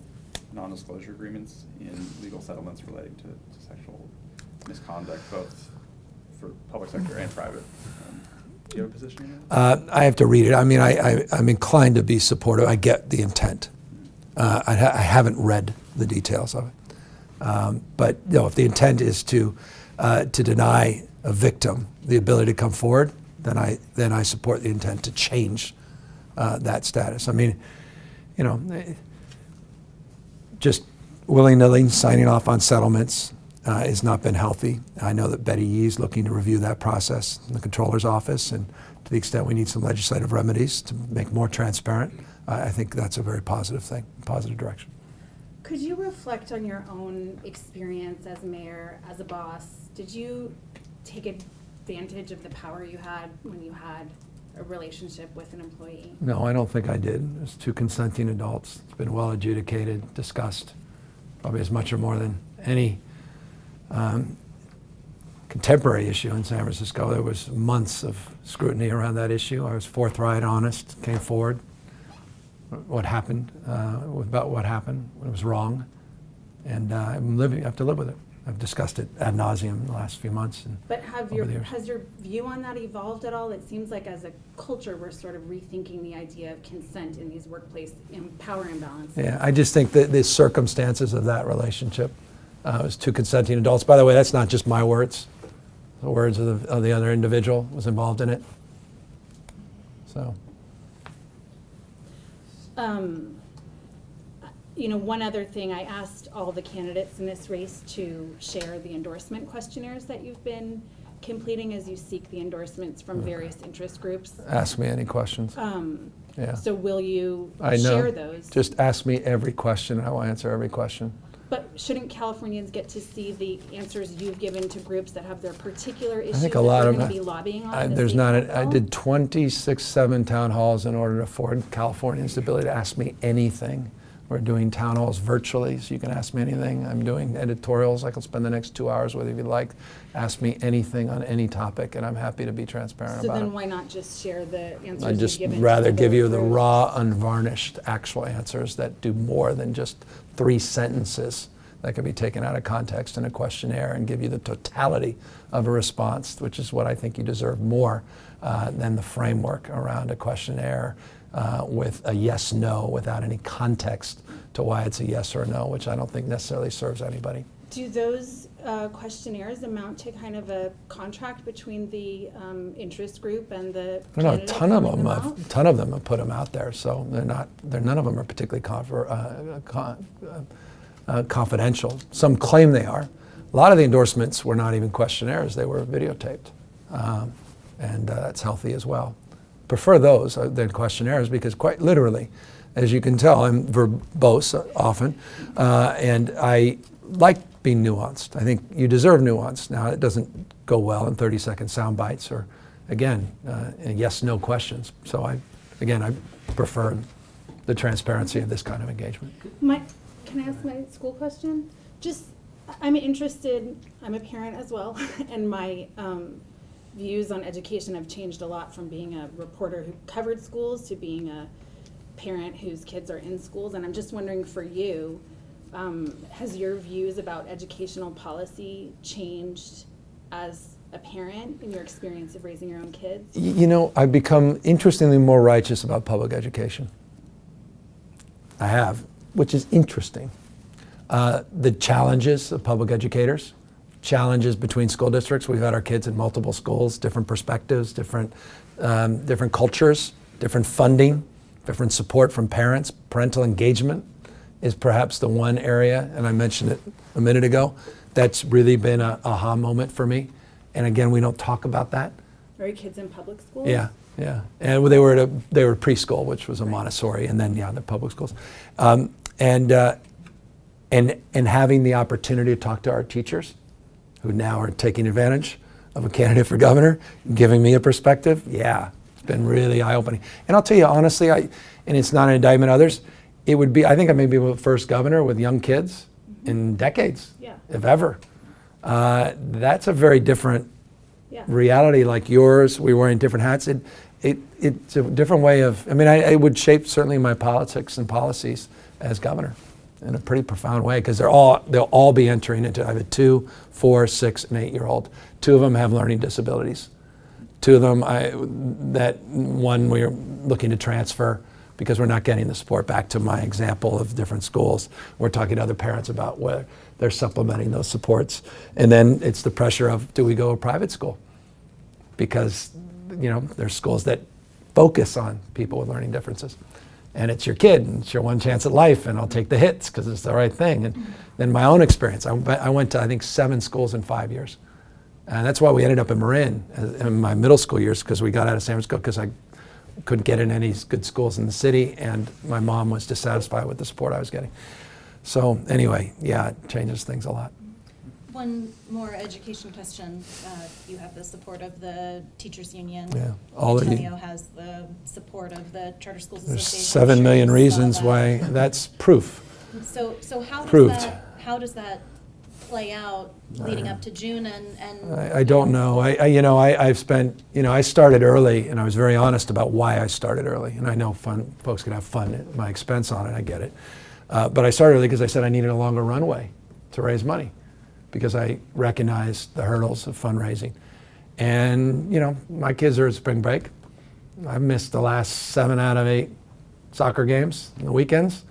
non-disclosure agreements in legal settlements relating to sexual misconduct, both for public sector and private. Do you have a position on that? I have to read it. I mean, I'm inclined to be supportive. I get the intent. I haven't read the details of it. But no, if the intent is to deny a victim the ability to come forward, then I support the intent to change that status. I mean, you know, just willy-nilly signing off on settlements has not been healthy. I know that Betty Yee is looking to review that process in the Comptroller's office, and to the extent we need some legislative remedies to make more transparent, I think that's a very positive thing, positive direction. Could you reflect on your own experience as mayor, as a boss? Did you take advantage of the power you had when you had a relationship with an employee? No, I don't think I did. There's 2 consenting adults. It's been well adjudicated, discussed, probably as much or more than any contemporary issue in San Francisco. There was months of scrutiny around that issue. I was forthright, honest, came forward, what happened, about what happened. It was wrong, and I have to live with it. I've discussed it ad nauseum in the last few months. But over the years. has your view on that evolved at all? It seems like as a culture, we're sort of rethinking the idea of consent in these workplace power imbalances. Yeah, I just think that the circumstances of that relationship was two consenting adults. By the way, that's not just my words. The words of the other individual was involved in it. So. One other thing, I asked all the candidates in this race to share the endorsement questionnaires that you've been completing as you seek the endorsements from various interest groups. Ask me any questions. Yeah. So will you I know. share those? Just ask me every question, and I will answer every question. But shouldn't Californians get to see the answers you've given to groups that have their particular issues I think that a lot they're of going to be lobbying on? at a there's state not. level? I did 26-7 town halls in order to afford Californians the ability to ask me anything. We're doing town halls virtually, so you can ask me anything. I'm doing editorials. I can spend the next 2 hours with you if you'd like. Ask me anything on any topic, and I'm happy to be transparent So about then it. why not just share the answers I'd just you've given? rather to give you the groups? raw, unvarnished, actual answers that do more than just 3 sentences that could be taken out of context in a questionnaire and give you the totality of a response, which is what I think you deserve more than the framework around a questionnaire with a yes-no without any context to why it's a yes or a no, which I don't think necessarily serves anybody. Do those questionnaires amount to kind of a contract between the interest group and the I know a candidate ton of filling them. out? A ton of them have put them out there, so none of them are particularly confidential. Some claim they are. A lot of the endorsements were not even questionnaires; they were videotaped, and that's healthy as well. Prefer those than questionnaires because, quite literally, as you can tell, I'm verbose often, and I like being nuanced. I think you deserve nuance. Now, it doesn't go well in 30-second sound bites or, again, yes/no questions. So I prefer the transparency of this kind of engagement. Can I ask my school question? I'm interested, I'm a parent as well, and my views on education have changed a lot from being a reporter who covered schools to being a parent whose kids are in schools. And I'm just wondering for you, has your views about educational policy changed as a parent in your experience of raising your own kids? I've become interestingly more righteous about public education. I have, which is interesting. The challenges of public educators, challenges between school districts. We've had our kids in multiple schools, different perspectives, different cultures, different funding, different support from parents. Parental engagement is perhaps the one area, and I mentioned it a minute ago, that's really been an aha moment for me. And again, we don't talk about that. Are your kids in public schools? Yeah. And they were preschool, which was a Montessori, and then the public schools. And having the opportunity to talk to our teachers, who now are taking advantage of a candidate for governor, giving me a perspective. Yeah, it's been really eye-opening. And I'll tell you honestly, and it's not an indictment of others, I think I may be the first governor with young kids in decades, if ever. That's a very different reality like yours. We were in different hats. It's a different way of, it would shape certainly my politics and policies as governor in a pretty profound way, because they'll all be entering into, I have a 2, 4, 6, and 8-year-old. 2 of them have learning disabilities. 2 of them, one we are looking to transfer because we're not getting the support. Back to my example of different schools. We're talking to other parents about where they're supplementing those supports. And then it's the pressure of, do we go to a private school? Because, there's schools that focus on people with learning differences. And it's your kid, and it's your one chance at life, and I'll take the hits because it's the right thing. And then my own experience, I went to, I think, 7 schools in 5 years. And that's why we ended up in Marin in my middle school years, because we got out of San Francisco because I couldn't get in any good schools in the city, and my mom was dissatisfied with the support I was getting. So anyway, it changes things a lot. One more education question. You have the support of the teachers union. Yeah, all of you. Antonio has the support of the Charter Schools There's Association. 7 million reasons why. That's proof. So how Proved. does that play out leading up to June and I don't know. I've spent, I started early, and I was very honest about why I started early. And I know folks can have fun at my expense on it, I get it. But I started early because I said I needed a longer runway to raise money, because I recognized the hurdles of fundraising. And, my kids are at spring break. I've missed the last 7 out of 8 soccer games on the weekends.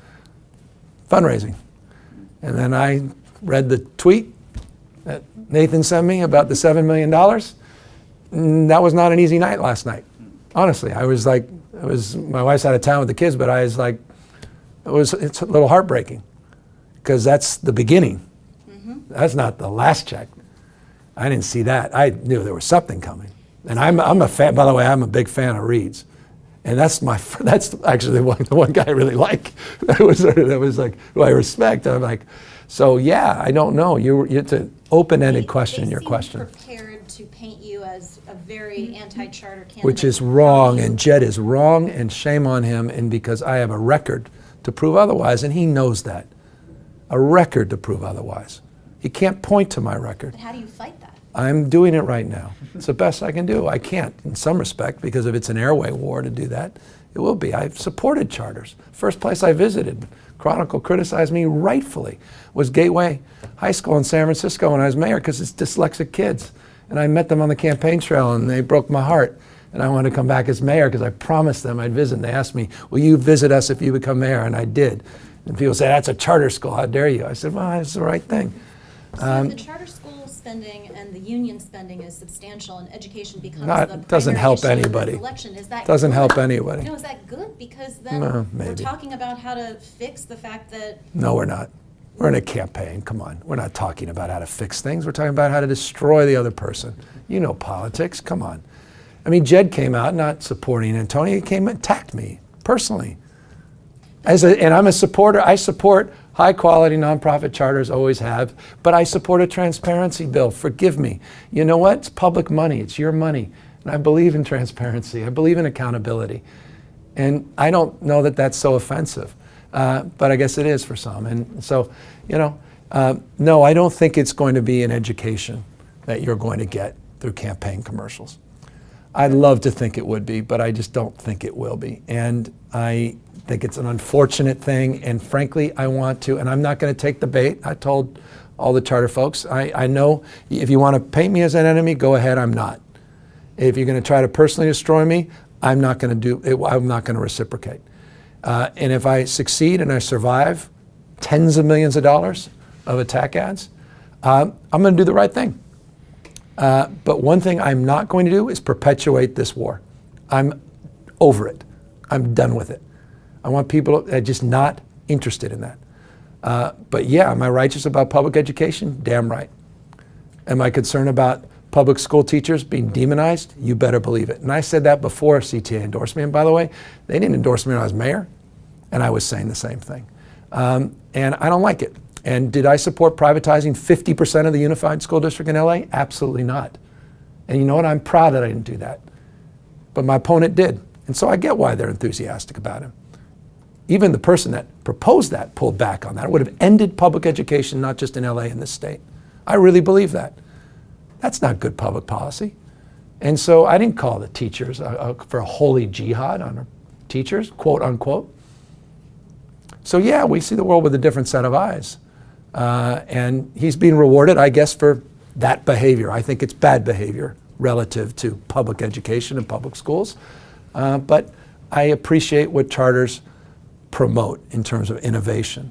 Fundraising. And then I read the tweet that Nathan sent me about the $7 million. That was not an easy night last night. Honestly, my wife's out of town with the kids, but I was like, it's a little heartbreaking, because that's the beginning. That's not the last check. I didn't see that. I knew there was something coming. And I'm a fan, by the way, I'm a big fan of Reed's. And that's actually the one guy I really like. That was like, who I respect. I'm like, so yeah, I don't know. It's an open-ended question, your question. They seem prepared to paint you as a very anti-charter candidate. Which is wrong, and Jed is wrong, and shame on him, and because I have a record to prove otherwise, and he knows that. A record to prove otherwise. He can't point to my record. But how do you fight that? I'm doing it right now. It's the best I can do. I can't, in some respect, because if it's an airway war to do that, it will be. I've supported charters. First place I visited, Chronicle criticized me rightfully, was Gateway High School in San Francisco when I was mayor, because it's dyslexic kids. And I met them on the campaign trail, and they broke my heart. And I wanted to come back as mayor because I promised them I'd visit. And they asked me, will you visit us if you become mayor? And I did. And people say, that's a charter school, how dare you? I said, well, it's the right thing. So if the charter school spending and the union spending is substantial and education becomes doesn't primary help issue of this anybody. election, is that Doesn't good? help anybody. No, is that good? Because then No, we're maybe. talking about how to fix the fact that No, we're not. We're in a campaign, come on. We're not talking about how to fix things. We're talking about how to destroy the other person. You know politics, come on. I mean, Jed came out not supporting Antonio, he came and attacked me personally. And I'm a supporter, I support high quality nonprofit charters, always have, but I support a transparency bill, forgive me. You know what, it's public money, it's your money. And I believe in transparency, I believe in accountability. And I don't know that that's so offensive, but I guess it is for some. And so, no, I don't think it's going to be an education that you're going to get through campaign commercials. I'd love to think it would be, but I just don't think it will be. And I think it's an unfortunate thing, and frankly, I want to, and I'm not going to take the bait. I told all the charter folks, I know if you want to paint me as an enemy, go ahead, I'm not. If you're going to try to personally destroy me, I'm not going to do it, I'm not going to reciprocate. And if I succeed and I survive tens of millions of dollars of attack ads, I'm going to do the right thing. But one thing I'm not going to do is perpetuate this war. I'm over it. I'm done with it. I want people that are just not interested in that. But yeah, am I righteous about public education? Damn right. Am I concerned about public school teachers being demonized? You better believe it. And I said that before CTA endorsed me. And by the way, they didn't endorse me when I was mayor, and I was saying the same thing. And I don't like it. And did I support privatizing 50% of the unified school district in LA? Absolutely not. And you know what? I'm proud that I didn't do that. But my opponent did. And so I get why they're enthusiastic about him. Even the person that proposed that pulled back on that. It would have ended public education, not just in LA, in this state. I really believe that. That's not good public policy. And so I didn't call the teachers for a holy jihad on our teachers, quote unquote. So yeah, we see the world with a different set of eyes. And he's being rewarded, I guess, for that behavior. I think it's bad behavior relative to public education and public schools. But I appreciate what charters promote in terms of innovation.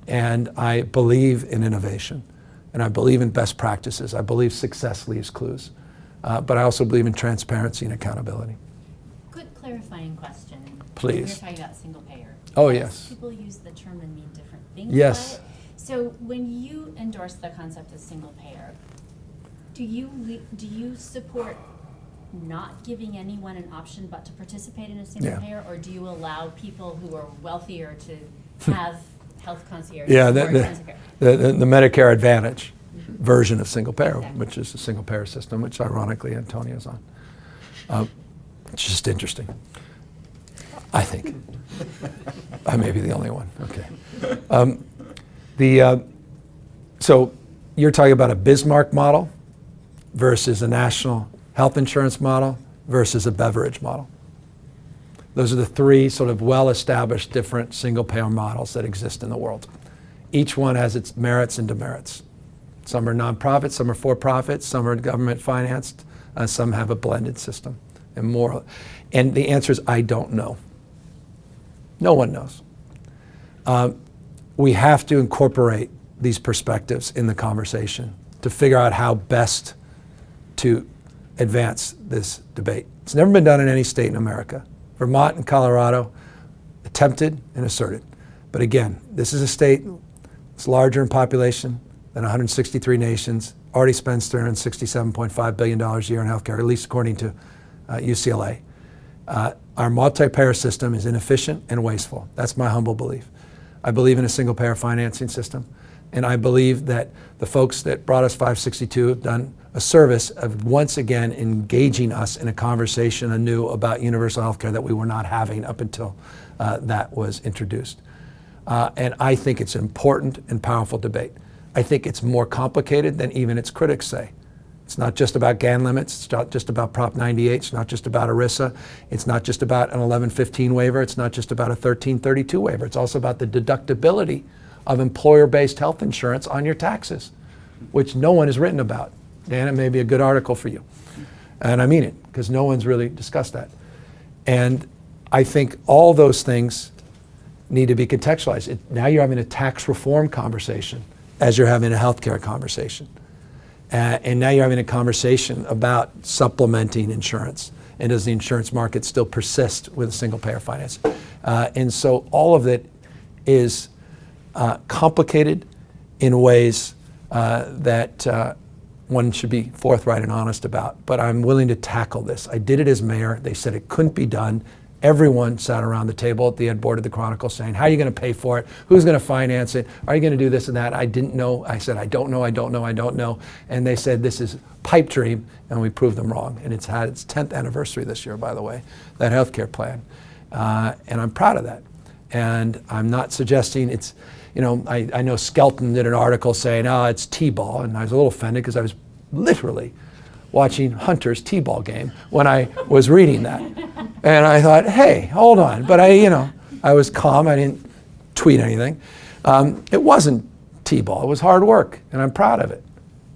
And I believe in innovation. And I believe in best practices. I believe success leaves clues. But I also believe in transparency and accountability. Quick clarifying question. Please. You're talking about single payer. Oh, yes. People use the term and mean different things. Yes. by it. So when you endorse the concept of single payer, do you support not giving anyone an option but to participate in a single payer, or do you allow people who are wealthier to have health concierge? Yeah, the Medicare Advantage version of single payer, Exactly. which is a single payer system, which ironically Antonio's on. It's just interesting, I think. I may be the only one. Okay. So you're talking about a Bismarck model versus a national health insurance model versus a Beveridge model. Those are the three sort of well-established different single-payer models that exist in the world. Each one has its merits and demerits. Some are nonprofit, some are for-profit, some are government financed, some have a blended system. And the answer is, I don't know. No one knows. We have to incorporate these perspectives in the conversation to figure out how best to advance this debate. It's never been done in any state in America. Vermont and Colorado attempted and asserted. But again, this is a state that's larger in population than 163 nations, already spends $367.5 billion a year on healthcare, at least according to UCLA. Our multi-payer system is inefficient and wasteful. That's my humble belief. I believe in a single-payer financing system, and I believe that the folks that brought us 562 have done a service of once again engaging us in a conversation anew about universal health care that we were not having up until that was introduced. And I think it's an important and powerful debate. I think it's more complicated than even its critics say. It's not just about GAN limits, it's not just about Prop 98, it's not just about ERISA, it's not just about an 1115 waiver, it's not just about a 1332 waiver, it's also about the deductibility of employer-based health insurance on your taxes, which no one has written about. Dan, it may be a good article for you. And I mean it, because no one's really discussed that. And I think all those things need to be contextualized. Now you're having a tax reform conversation as you're having a healthcare conversation. And now you're having a conversation about supplementing insurance. And does the insurance market still persist with a single payer finance? And so all of it is complicated in ways that one should be forthright and honest about. But I'm willing to tackle this. I did it as mayor. They said it couldn't be done. Everyone sat around the table at the board of the Chronicle saying, how are you going to pay for it? Who's going to finance it? Are you going to do this and that? I didn't know. I said, I don't know, I don't know, I don't know. And they said, this is pipe dream, and we proved them wrong. And it's had its 10th anniversary this year, by the way, that healthcare plan. And I'm proud of that. And I'm not suggesting it's, you know, I know Skelton did an article saying, oh, it's T-ball. And I was a little offended because I was literally watching Hunter's T-ball game when I was reading that. And I thought, hey, hold on. But I was calm. I didn't tweet anything. It wasn't T-ball. It was hard work, and I'm proud of it.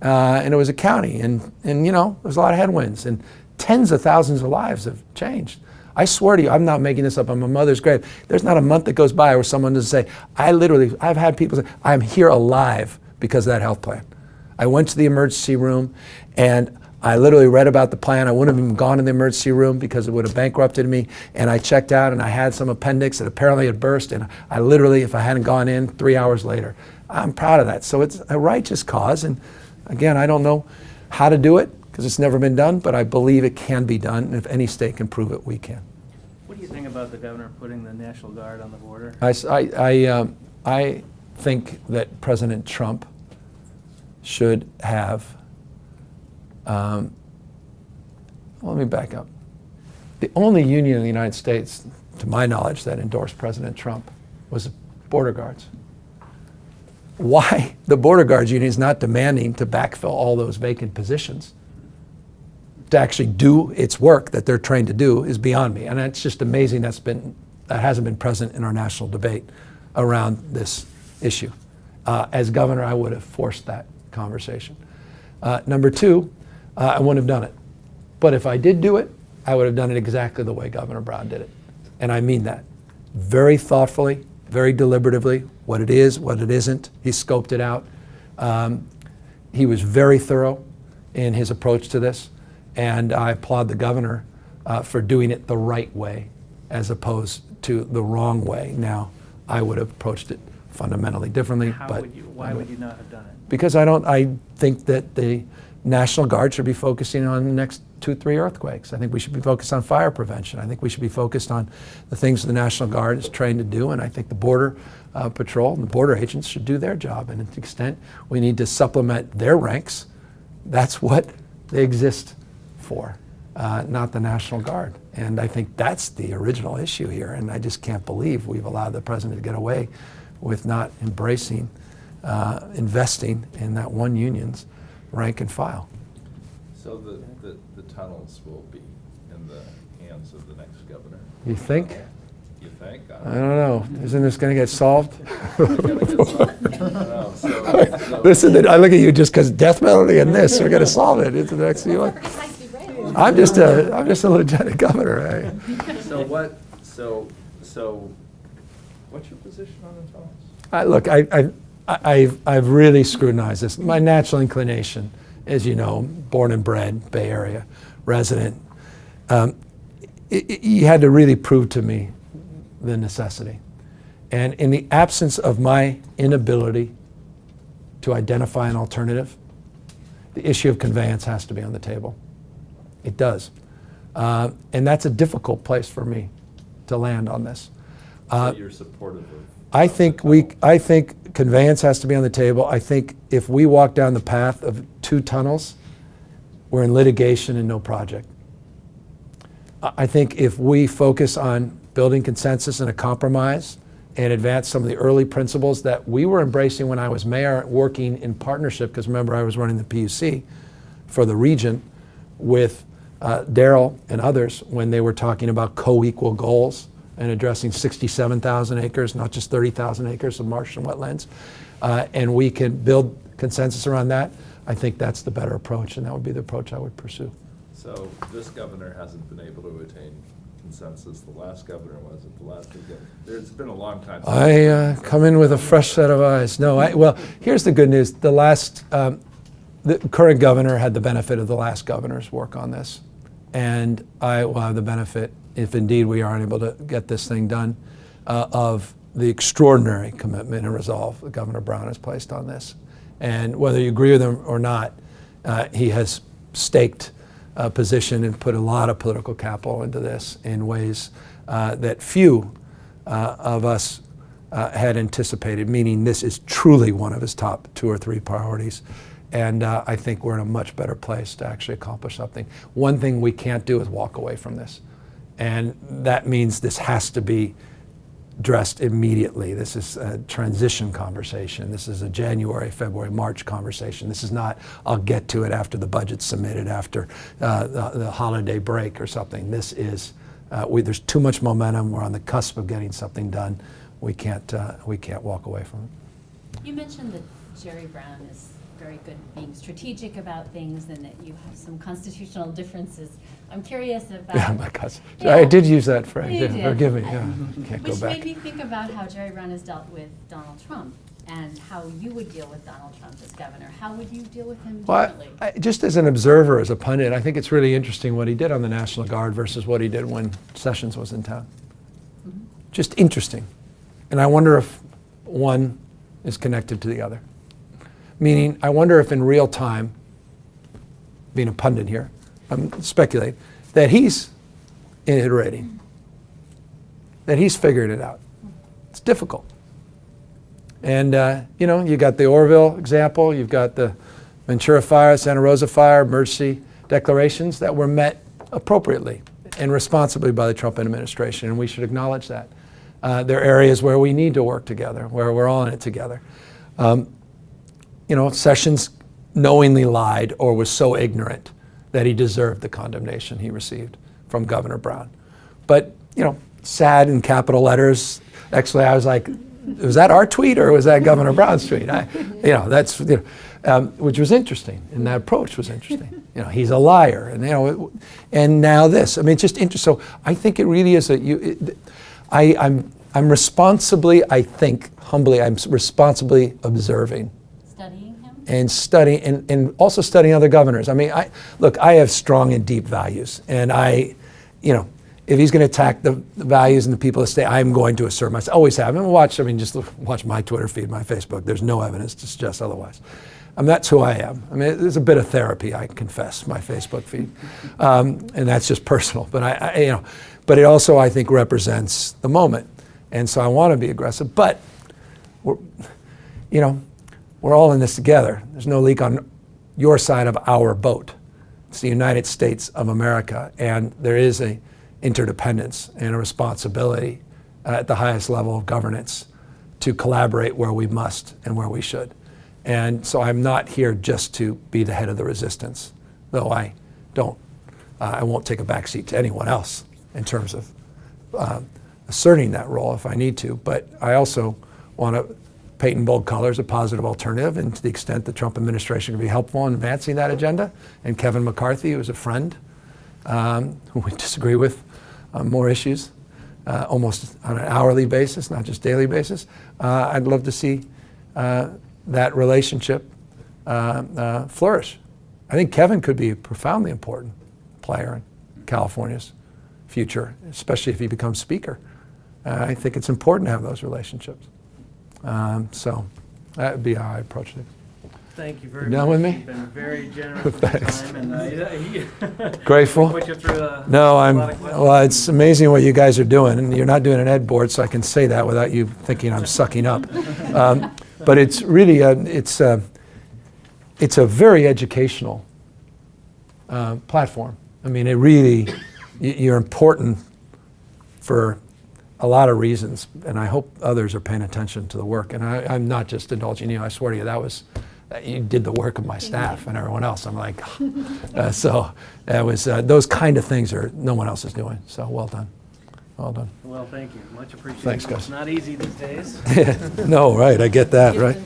And it was a county, and there's a lot of headwinds, and tens of thousands of lives have changed. I swear to you, I'm not making this up on my mother's grave. There's not a month that goes by where someone doesn't say, I've had people say, I'm here alive because of that health plan. I went to the emergency room, and I literally read about the plan. I wouldn't have even gone in the emergency room because it would have bankrupted me. And I checked out, and I had some appendix that apparently had burst. And I literally, if I hadn't gone in, 3 hours later. I'm proud of that. So it's a righteous cause. And again, I don't know how to do it because it's never been done, but I believe it can be done. And if any state can prove it, we can. What do you think about the governor putting the National Guard on the border? I think that President Trump should have. Let me back up. The only union in the United States, to my knowledge, that endorsed President Trump was the Border Guards. Why the Border Guards union is not demanding to backfill all those vacant positions to actually do its work that they're trained to do is beyond me. And it's just amazing that hasn't been present in our national debate around this issue. As governor, I would have forced that conversation. Number two, I wouldn't have done it. But if I did do it, I would have done it exactly the way Governor Brown did it. And I mean that. Very thoughtfully, very deliberatively, what it is, what it isn't. He scoped it out. He was very thorough in his approach to this. And I applaud the governor for doing it the right way as opposed to the wrong way. Now, I would have approached it fundamentally differently. Why would you not have done it? Because I think that the National Guard should be focusing on the next 2-3 earthquakes. I think we should be focused on fire prevention. I think we should be focused on the things the National Guard is trained to do, and I think the Border Patrol and the border agents should do their job. And to the extent we need to supplement their ranks, that's what they exist for, not the National Guard. And I think that's the original issue here, and I just can't believe we've allowed the president to get away with not embracing investing in that one union's rank and file. So the tunnels will be in the hands of the next governor? You think? You think? I don't know. Isn't this going to get solved? So- Listen, I look at you just because death penalty and this are going to solve it. It's the next you want. I'm just a lieutenant governor. Right? So what's your position on the tunnels? I've really scrutinized this. My natural inclination, as you know, born and bred, Bay Area resident, you had to really prove to me the necessity. And in the absence of my inability to identify an alternative, the issue of conveyance has to be on the table. It does. And that's a difficult place for me to land on this. So you're supportive of? I think conveyance has to be on the table. I think if we walk down the path of 2 tunnels, we're in litigation and no project. I think if we focus on building consensus and a compromise and advance some of the early principles that we were embracing when I was mayor, working in partnership, because remember I was running the PUC for the region with Daryl and others when they were talking about co-equal goals and addressing 67,000 acres, not just 30,000 acres of marsh and wetlands. And we can build consensus around that. I think that's the better approach, and that would be the approach I would pursue. So this governor hasn't been able to attain consensus. The last governor wasn't. The last governor. It's been a long time. I come in with a fresh set of eyes. No, well, here's the good news. The current governor had the benefit of the last governor's work on this. And I will have the benefit, if indeed we are unable to get this thing done, of the extraordinary commitment and resolve that Governor Brown has placed on this. And whether you agree with him or not, he has staked a position and put a lot of political capital into this in ways that few of us had anticipated, meaning this is truly one of his top 2 or 3 priorities. And I think we're in a much better place to actually accomplish something. One thing we can't do is walk away from this. And that means this has to be addressed immediately. This is a transition conversation. This is a January, February, March conversation. This is not, I'll get to it after the budget's submitted, after the holiday break or something. This is, there's too much momentum. We're on the cusp of getting something done. We can't walk away from it. You mentioned that Jerry Brown is very good at being strategic about things and that you have some constitutional differences. I'm curious about... Yeah, my cousin. Yeah. I did use that phrase. You Yeah, did. forgive me. Yeah. Can't go Which back. made me think about how Jerry Brown has dealt with Donald Trump and how you would deal with Donald Trump as governor. How would you deal with him Well, differently? just as an observer, as a pundit, I think it's really interesting what he did on the National Guard versus what he did when Sessions was in town. Mm-hmm. Just interesting. And I wonder if one is connected to the other. Meaning, I wonder if in real time, being a pundit here, I'm speculating, that he's iterating, that he's figured it out. It's difficult. And, you got the Orville example, you've got the Ventura fire, Santa Rosa fire, emergency declarations that were met appropriately and responsibly by the Trump administration, and we should acknowledge that. There are areas where we need to work together, where we're all in it together. Sessions knowingly lied or was so ignorant that he deserved the condemnation he received from Governor Brown. But, sad in capital letters. Actually, I was like, was that our tweet or was that Governor Brown's tweet? Which was interesting, and that approach was interesting. He's a liar, and now this. It's just interesting. So I think it really is I'm responsibly, I think, humbly, I'm responsibly observing. Studying him? And studying, and also studying other governors. I have strong and deep values, and if he's going to attack the values and the people of the state, I'm going to assert myself. Always have. Just watch my Twitter feed, my Facebook. There's no evidence to suggest otherwise. That's who I am. There's a bit of therapy, I confess, my Facebook feed, and that's just personal. But but it also, I think, represents the moment, and so I want to be aggressive. But we're all in this together. There's no leak on your side of our boat. It's the United States of America, and there is a interdependence and a responsibility at the highest level of governance to collaborate where we must and where we should. And so I'm not here just to be the head of the resistance, though I won't take a backseat to anyone else in terms of asserting that role if I need to. But I also want to paint in bold colors a positive alternative, and to the extent the Trump administration can be helpful in advancing that agenda. And Kevin McCarthy, who is a friend, who we disagree with on more issues, almost on an hourly basis, not just daily basis, I'd love to see that relationship flourish. I think Kevin could be a profoundly important player in California's future, especially if he becomes Speaker. I think it's important to have those relationships. So that would be how I approach it. Thank you very You much. done with me? You've been very generous with your Thanks. time, and Grateful. Put you through a No, lot I'm, of questions. well, it's amazing what you guys are doing, and you're not doing an ed board, so I can say that without you thinking I'm sucking up. But it's really, it's a very educational platform. I mean, it really, you're important for a lot of reasons, and I hope others are paying attention to the work. And I'm not just indulging you, I swear to you, you did the work of my staff and everyone else. I'm like, so that was, those kind of things are, no one else is doing. So well done. Well done. Well, thank you. Much appreciated. Thanks, guys. It's not easy these days. No, right, I get that, right?